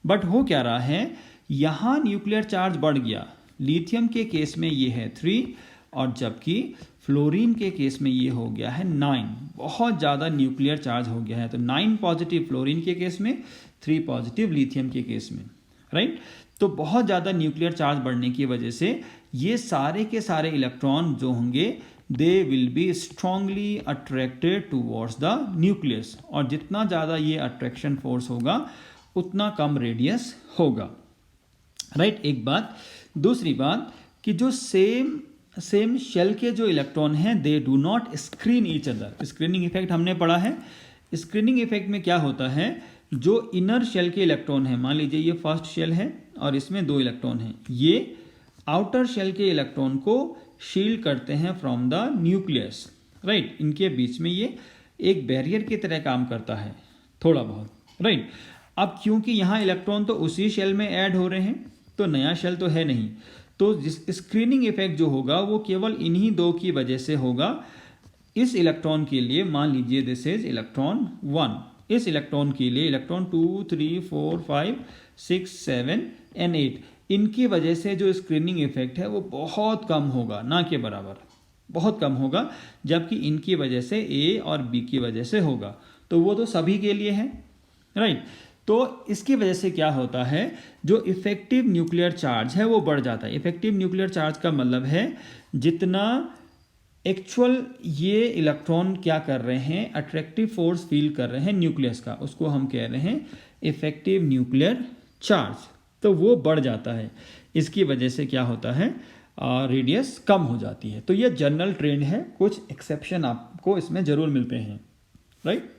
S1: बट हो क्या रहा है यहाँ न्यूक्लियर चार्ज बढ़ गया। लिथियम के केस में ये है 3 और जबकि फ्लोरीन के केस में ये हो गया है 9। बहुत ज़्यादा न्यूक्लियर चार्ज हो गया है। तो 9 पॉजिटिव फ्लोरीन के केस में, 3 पॉजिटिव लिथियम के केस में, राइट। तो बहुत ज़्यादा न्यूक्लियर चार्ज बढ़ने की वजह से ये सारे के सारे इलेक्ट्रॉन जो होंगे they will be strongly attracted towards the nucleus. और जितना ज़्यादा ये अट्रैक्शन फोर्स होगा उतना कम रेडियस होगा, राइट। एक बात। दूसरी बात कि जो सेम शेल के जो इलेक्ट्रॉन हैं they do not screen each other. Screening effect हमने पढ़ा है। स्क्रीनिंग इफेक्ट में क्या होता है, जो इनर शेल के इलेक्ट्रॉन है, मान लीजिए ये फर्स्ट शेल है और इसमें 2 इलेक्ट्रॉन हैं, ये आउटर शेल के इलेक्ट्रॉन को शील्ड करते हैं फ्रॉम द न्यूक्लियस, राइट। इनके बीच में ये एक बैरियर की तरह काम करता है थोड़ा बहुत, राइट। अब क्योंकि यहाँ इलेक्ट्रॉन तो उसी शेल में ऐड हो रहे हैं तो नया शेल तो है नहीं, तो स्क्रीनिंग इफेक्ट जो होगा वो केवल इन्हीं 2 की वजह से होगा। इस इलेक्ट्रॉन के लिए मान लीजिए दिस इज इलेक्ट्रॉन 1, इस इलेक्ट्रॉन के लिए इलेक्ट्रॉन 2, 3, 4, 5, 6, 7 एंड 8, इनकी वजह से जो स्क्रीनिंग इफेक्ट है वो बहुत कम होगा, ना के बराबर, बहुत कम होगा। जबकि इनकी वजह से A और B की वजह से होगा, तो वो तो सभी के लिए है, राइट। तो इसकी वजह से क्या होता है, जो इफेक्टिव न्यूक्लियर चार्ज है वो बढ़ जाता है। इफेक्टिव न्यूक्लियर चार्ज का मतलब है जितना एक्चुअल ये इलेक्ट्रॉन क्या कर रहे हैं, अट्रैक्टिव फोर्स फील कर रहे हैं न्यूक्लियस का, उसको हम कह रहे हैं इफेक्टिव न्यूक्लियर चार्ज, तो वो बढ़ जाता है। इसकी वजह से क्या होता है, रेडियस कम हो जाती है। तो ये जनरल ट्रेंड है, कुछ एक्सेप्शन आपको इसमें जरूर मिलते हैं, राइट।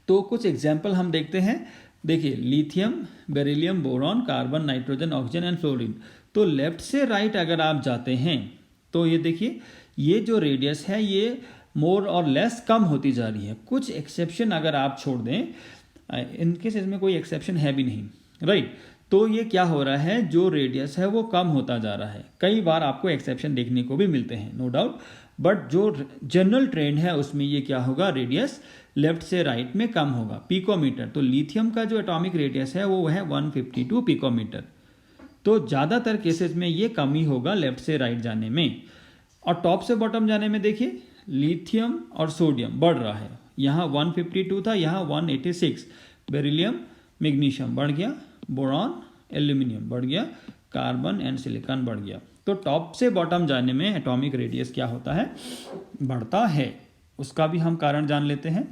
S1: तो कुछ एग्जाम्पल हम देखते हैं। देखिए lithium, beryllium, boron, carbon, nitrogen, oxygen and fluorine. तो लेफ्ट से राइट अगर आप जाते हैं तो ये देखिए ये जो रेडियस है ये मोर और लेस कम होती जा रही है। कुछ एक्सेप्शन अगर आप छोड़ दें, इनके केस में कोई एक्सेप्शन है भी नहीं, राइट। तो ये क्या हो रहा है, जो रेडियस है वो कम होता जा रहा है। कई बार आपको एक्सेप्शन देखने को भी मिलते हैं, नो डाउट, बट जो जनरल ट्रेंड है उसमें ये क्या होगा, रेडियस लेफ्ट से राइट में कम होगा। पिकोमीटर, तो लिथियम का जो एटॉमिक रेडियस है वो है 152 पिकोमीटर। तो ज़्यादातर केसेस में ये कम ही होगा लेफ्ट से राइट जाने में। और टॉप से बॉटम जाने में देखिए लिथियम और सोडियम बढ़ रहा है, यहाँ 152 था, यहाँ 186। बेरिलियम, मैग्नीशियम बढ़ गया, बोरॉन, एल्यूमिनियम बढ़ गया, कार्बन एंड सिलिकॉन बढ़ गया। तो टॉप से बॉटम जाने में एटॉमिक रेडियस क्या होता है, बढ़ता है। उसका भी हम कारण जान लेते हैं।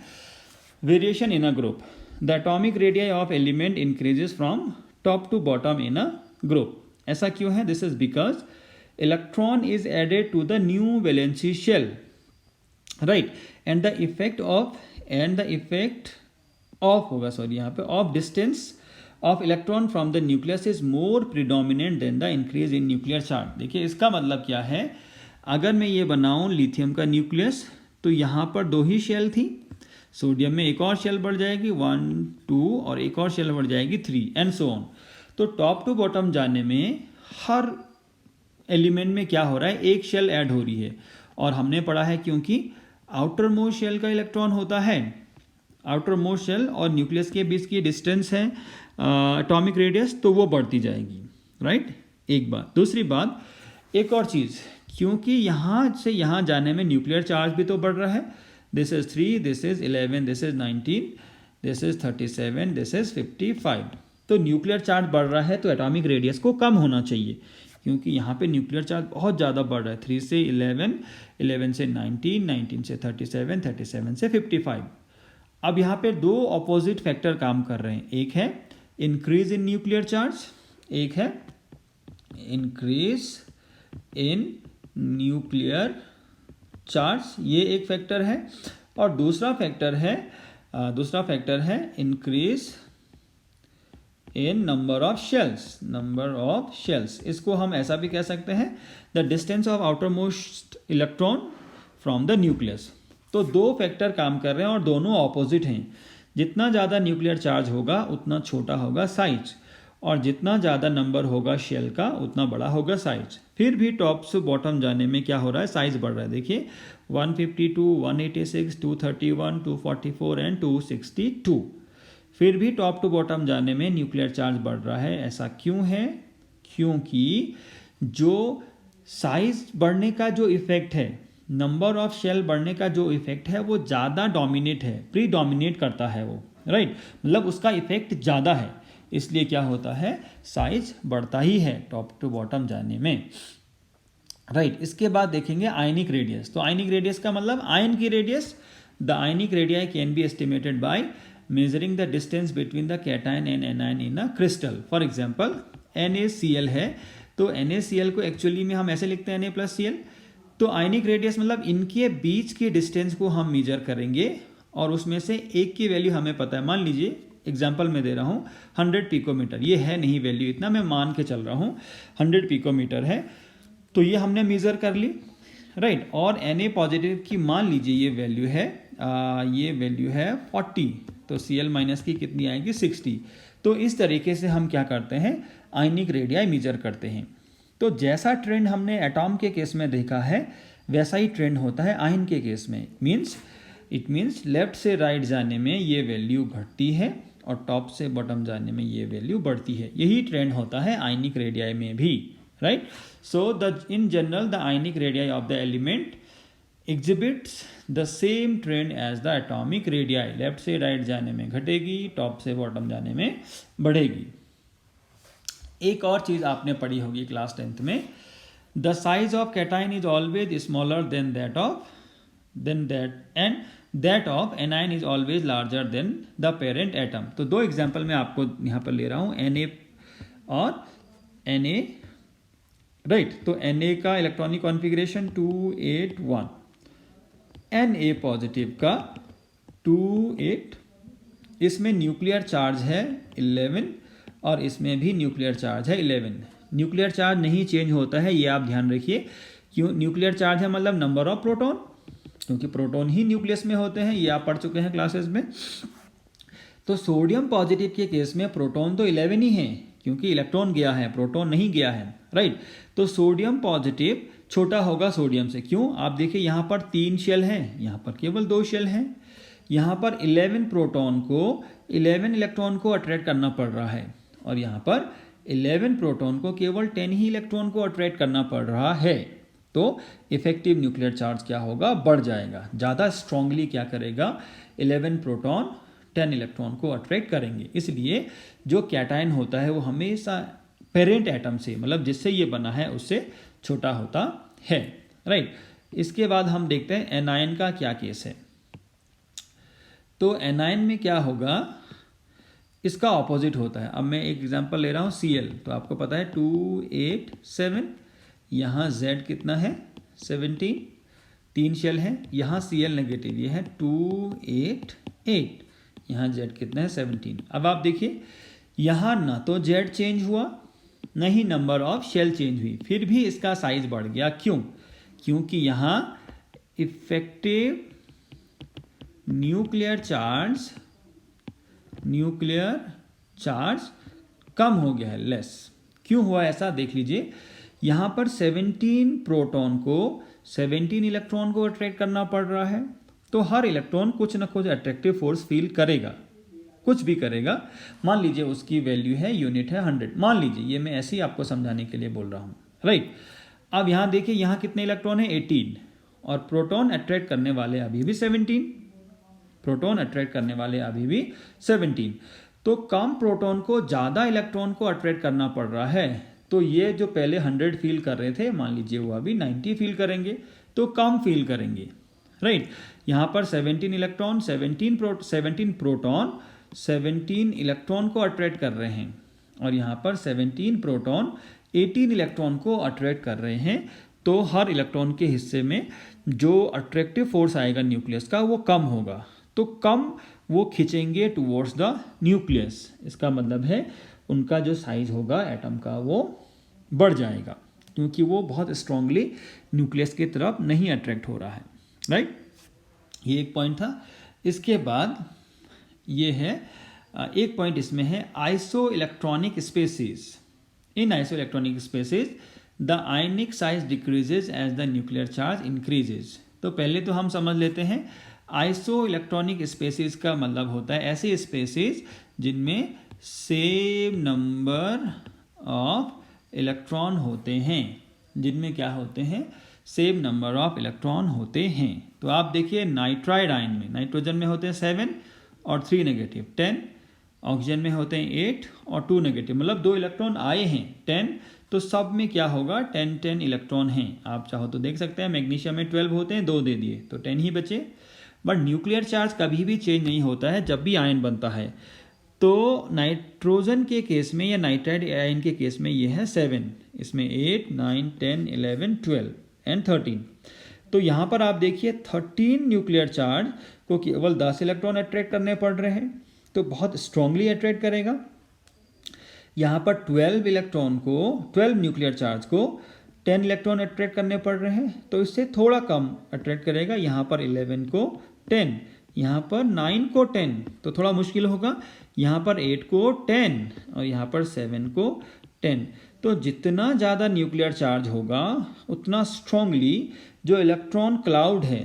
S1: Variation in a group, the atomic radius of element increases from top to bottom in a group. ऐसा क्यों है, this is because electron is added to the new valency shell, right, and the effect of होगा, sorry यहाँ पे, of distance of electron from the nucleus is more predominant than the increase in nuclear charge. देखिए इसका मतलब क्या है, अगर मैं ये बनाऊं लिथियम का न्यूक्लियस, तो यहाँ पर 2 ही शेल थी, सोडियम में एक और शेल बढ़ जाएगी 1 2 और एक और शेल बढ़ जाएगी 3 एंड सो ऑन। तो टॉप टू बॉटम जाने में हर एलिमेंट में क्या हो रहा है, एक शेल ऐड हो रही है। और हमने पढ़ा है क्योंकि आउटर मोस्ट शेल का इलेक्ट्रॉन होता है, आउटर मोस्ट शेल और न्यूक्लियस के बीच की डिस्टेंस है एटॉमिक रेडियस, तो वो बढ़ती जाएगी, राइट। एक बात। दूसरी बात, एक और चीज़, क्योंकि यहाँ से यहाँ जाने में न्यूक्लियर चार्ज भी तो बढ़ रहा है, this is 3, this is 11, this is 19, this is 37, this is 55। तो न्यूक्लियर चार्ज बढ़ रहा है तो एटॉमिक रेडियस को कम होना चाहिए, क्योंकि यहाँ पे न्यूक्लियर चार्ज बहुत ज़्यादा बढ़ रहा है, 3 से 11, 11 से 19, 19 से 37, 37 से 55। अब यहाँ पे 2 ऑपोजिट फैक्टर काम कर रहे हैं, एक है इंक्रीज इन न्यूक्लियर चार्ज, एक है इंक्रीज इन न्यूक्लियर चार्ज, ये एक फैक्टर है। और दूसरा फैक्टर है increase in number of shells. इसको हम ऐसा भी कह सकते हैं, the distance of outer most electron from the nucleus. तो 2 फैक्टर काम कर रहे हैं और दोनों ऑपोजिट हैं। जितना ज़्यादा न्यूक्लियर चार्ज होगा उतना छोटा होगा साइज, और जितना ज़्यादा नंबर होगा शेल का उतना बड़ा होगा साइज। फिर भी टॉप से बॉटम जाने में क्या हो रहा है, साइज बढ़ रहा है। देखिए 152, 186, 231, 244 एंड 262। फिर भी टॉप टू बॉटम जाने में न्यूक्लियर चार्ज बढ़ रहा है। ऐसा क्यों है? क्योंकि जो साइज बढ़ने का जो इफेक्ट है, नंबर ऑफ शेल बढ़ने का जो इफेक्ट है, वो ज़्यादा डोमिनेट है, प्री डोमिनेट करता है वो, राइट, मतलब उसका इफेक्ट ज़्यादा है, इसलिए क्या होता है, साइज बढ़ता ही है टॉप टू बॉटम जाने में, राइट। इसके बाद देखेंगे आयनिक रेडियस। तो आयनिक रेडियस का मतलब आयन की radius. The ionic radii can be estimated by measuring the distance between the cation and anion in a crystal. For example NaCl है, तो NaCl को एक्चुअली में हम ऐसे लिखते हैं Na+Cl। तो आयनिक रेडियस मतलब इनके बीच की डिस्टेंस को हम मेजर करेंगे और उसमें से एक की वैल्यू हमें पता है। मान लीजिए एग्जांपल में दे रहा हूँ 100 पिकोमीटर, ये है नहीं वैल्यू, इतना मैं मान के चल रहा हूँ 100 पिकोमीटर है, तो ये हमने मेज़र कर ली, राइट। और Na पॉजिटिव की मान लीजिए ये वैल्यू है 40, तो Cl- की कितनी आएगी 60। तो इस तरीके से हम क्या करते हैं, आयनिक रेडियाई मेजर करते हैं। तो जैसा ट्रेंड हमने एटॉम के केस में देखा है वैसा ही ट्रेंड होता है आयन के केस में। इट मीन्स लेफ्ट से राइट जाने में ये वैल्यू घटती है और टॉप से बॉटम जाने में ये वैल्यू बढ़ती है। यही ट्रेंड होता है आयनिक रेडियाई में भी, right. So in general the ionic radii of the element exhibits the same trend as the atomic radii। Left से राइट जाने में घटेगी, टॉप से बॉटम जाने में बढ़ेगी। एक और चीज आपने पढ़ी होगी क्लास 10th में, the size of cation is always smaller than that of anion is always larger than the parent atom. तो 2 एग्जाम्पल मैं आपको यहाँ पर ले रहा हूँ, Na और Na, राइट। तो Na का इलेक्ट्रॉनिक कॉन्फ़िगरेशन 281, Na पॉजिटिव का 28, इसमें न्यूक्लियर चार्ज है 11 और इसमें भी न्यूक्लियर चार्ज है 11। न्यूक्लियर चार्ज नहीं चेंज होता है, ये आप ध्यान रखिए। क्यों न्यूक्लियर चार्ज है मतलब नंबर ऑफ प्रोटॉन, क्योंकि प्रोटॉन ही न्यूक्लियस में होते हैं, ये आप पढ़ चुके हैं क्लासेस में। तो सोडियम पॉजिटिव के केस में प्रोटॉन तो 11 ही है, क्योंकि इलेक्ट्रॉन गया है, प्रोटॉन नहीं गया है, राइट। तो सोडियम पॉजिटिव छोटा होगा सोडियम से। क्यों? आप देखिए यहाँ पर 3 शेल हैं, यहाँ पर केवल 2 शेल हैं। यहाँ पर 11 इलेक्ट्रॉन को अट्रैक्ट करना पड़ रहा है और यहाँ पर 11 प्रोटॉन को केवल 10 ही इलेक्ट्रॉन को अट्रैक्ट करना पड़ रहा है। तो इफेक्टिव न्यूक्लियर चार्ज क्या होगा, बढ़ जाएगा, ज़्यादा स्ट्रांगली क्या करेगा, 11 प्रोटॉन 10 इलेक्ट्रॉन को अट्रैक्ट करेंगे। इसलिए जो कैटायन होता है वो हमेशा पेरेंट एटम से, मतलब जिससे ये बना है उससे छोटा होता है, राइट। इसके बाद हम देखते हैं एनायन का क्या केस है। तो एनायन में क्या होगा, इसका ऑपोजिट होता है। अब मैं एक एग्जांपल ले रहा हूँ Cl, तो आपको पता है 287, यहाँ Z कितना है 17, 3 शेल है, यहाँ Cl नेगेटिव ये है 2 8 8, यहाँ Z कितना है 17। अब आप देखिए यहाँ ना तो Z चेंज हुआ ना ही नंबर ऑफ शेल चेंज हुई, फिर भी इसका साइज बढ़ गया। क्यों? क्योंकि यहाँ इफेक्टिव न्यूक्लियर चार्ज कम हो गया है, लेस। क्यों हुआ ऐसा देख लीजिए, यहाँ पर 17 प्रोटॉन को 17 इलेक्ट्रॉन को अट्रैक्ट करना पड़ रहा है, तो हर इलेक्ट्रॉन कुछ ना कुछ अट्रैक्टिव फोर्स फील करेगा, कुछ भी करेगा। मान लीजिए उसकी वैल्यू है, यूनिट है 100, मान लीजिए, ये मैं ऐसे ही आपको समझाने के लिए बोल रहा हूँ, राइट। अब यहाँ देखिए यहाँ कितने इलेक्ट्रॉन है 18, और प्रोटॉन अट्रैक्ट करने वाले अभी भी 17, प्रोटॉन अट्रैक्ट करने वाले अभी भी 17। तो कम प्रोटॉन को ज़्यादा इलेक्ट्रॉन को अट्रैक्ट करना पड़ रहा है, तो ये जो पहले 100 फील कर रहे थे, मान लीजिए वो अभी 90 फील करेंगे, तो कम फील करेंगे, राइट। यहाँ पर 17 इलेक्ट्रॉन 17 प्रोटॉन 17 इलेक्ट्रॉन को अट्रैक्ट कर रहे हैं, और यहाँ पर 17 प्रोटॉन 18 इलेक्ट्रॉन को अट्रैक्ट कर रहे हैं। तो हर इलेक्ट्रॉन के हिस्से में जो अट्रैक्टिव फोर्स आएगा न्यूक्लियस का वो कम होगा, तो कम वो खींचेंगे टुवर्ड्स द न्यूक्लियस। इसका मतलब है उनका जो साइज होगा एटम का वो बढ़ जाएगा, क्योंकि वो बहुत स्ट्रांगली न्यूक्लियस की तरफ नहीं अट्रैक्ट हो रहा है, राइट। ये एक पॉइंट था। इसके बाद ये है एक पॉइंट इसमें है isoelectronic species. In isoelectronic species the ionic size decreases as the nuclear charge increases. तो पहले तो हम समझ लेते हैं आइसो इलेक्ट्रॉनिक स्पेसीज का मतलब होता है ऐसे स्पेसीज जिनमें सेम नंबर ऑफ इलेक्ट्रॉन होते हैं, जिनमें क्या होते हैं, सेम नंबर ऑफ इलेक्ट्रॉन होते हैं। तो आप देखिए नाइट्राइड आयन में, नाइट्रोजन में होते हैं 7 और 3 नेगेटिव 10, ऑक्सीजन में होते हैं 8 और 2 नेगेटिव, मतलब 2 इलेक्ट्रॉन आए हैं 10, तो सब में क्या होगा 10 इलेक्ट्रॉन हैं। आप चाहो तो देख सकते हैं मैग्नीशियम में 12 होते हैं, 2 दे दिए तो 10 ही बचे। बट न्यूक्लियर चार्ज कभी भी चेंज नहीं होता है जब भी आयन बनता है। तो नाइट्रोजन के केस में या नाइट्राइड आयन के केस में ये है 7, इसमें 8 9 10 11 12 एंड 13। तो यहाँ पर आप देखिए 13 न्यूक्लियर चार्ज को केवल 10 इलेक्ट्रॉन अट्रैक्ट करने पड़ रहे हैं, तो बहुत स्ट्रांगली अट्रैक्ट करेगा। यहाँ पर 12 न्यूक्लियर चार्ज को 10 इलेक्ट्रॉन अट्रैक्ट करने पड़ रहे हैं, तो इससे थोड़ा कम अट्रैक्ट करेगा। यहाँ पर 11 को 10, यहाँ पर 9 को 10, तो थोड़ा मुश्किल होगा। यहाँ पर 8 को 10 और यहाँ पर 7 को 10। तो जितना ज़्यादा न्यूक्लियर चार्ज होगा उतना स्ट्रांगली जो इलेक्ट्रॉन क्लाउड है,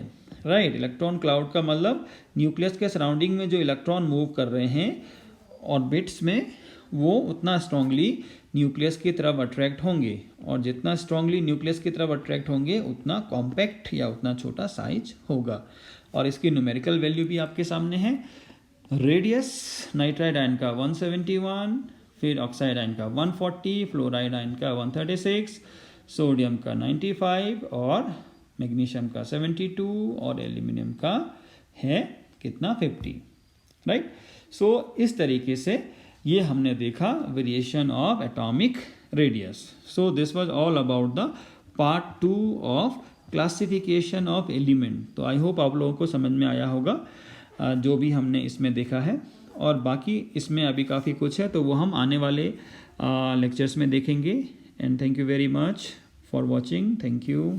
S1: राइट, इलेक्ट्रॉन क्लाउड का मतलब न्यूक्लियस के सराउंडिंग में जो इलेक्ट्रॉन मूव कर रहे हैं ऑर्बिट्स में, वो उतना स्ट्रांगली न्यूक्लियस की तरफ अट्रैक्ट होंगे, और जितना स्ट्रांगली न्यूक्लियस की तरफ अट्रैक्ट होंगे उतना कॉम्पैक्ट या उतना छोटा साइज होगा। और इसकी न्यूमेरिकल वैल्यू भी आपके सामने है। रेडियस नाइट्राइड आयन का 171, फिर ऑक्साइड आयन का 140, फ्लोराइड आयन का 136, सोडियम का 95 और मैग्नीशियम का 72 और एल्यूमिनियम का है कितना 50, राइट। सो इस तरीके से ये हमने देखा variation of atomic radius. So this was all about the part 2 of classification of element. तो आई होप आप लोगों को समझ में आया होगा जो भी हमने इसमें देखा है, और बाकी इसमें अभी काफ़ी कुछ है तो वो हम आने वाले लेक्चर्स में देखेंगे। And thank you very much for watching. Thank you.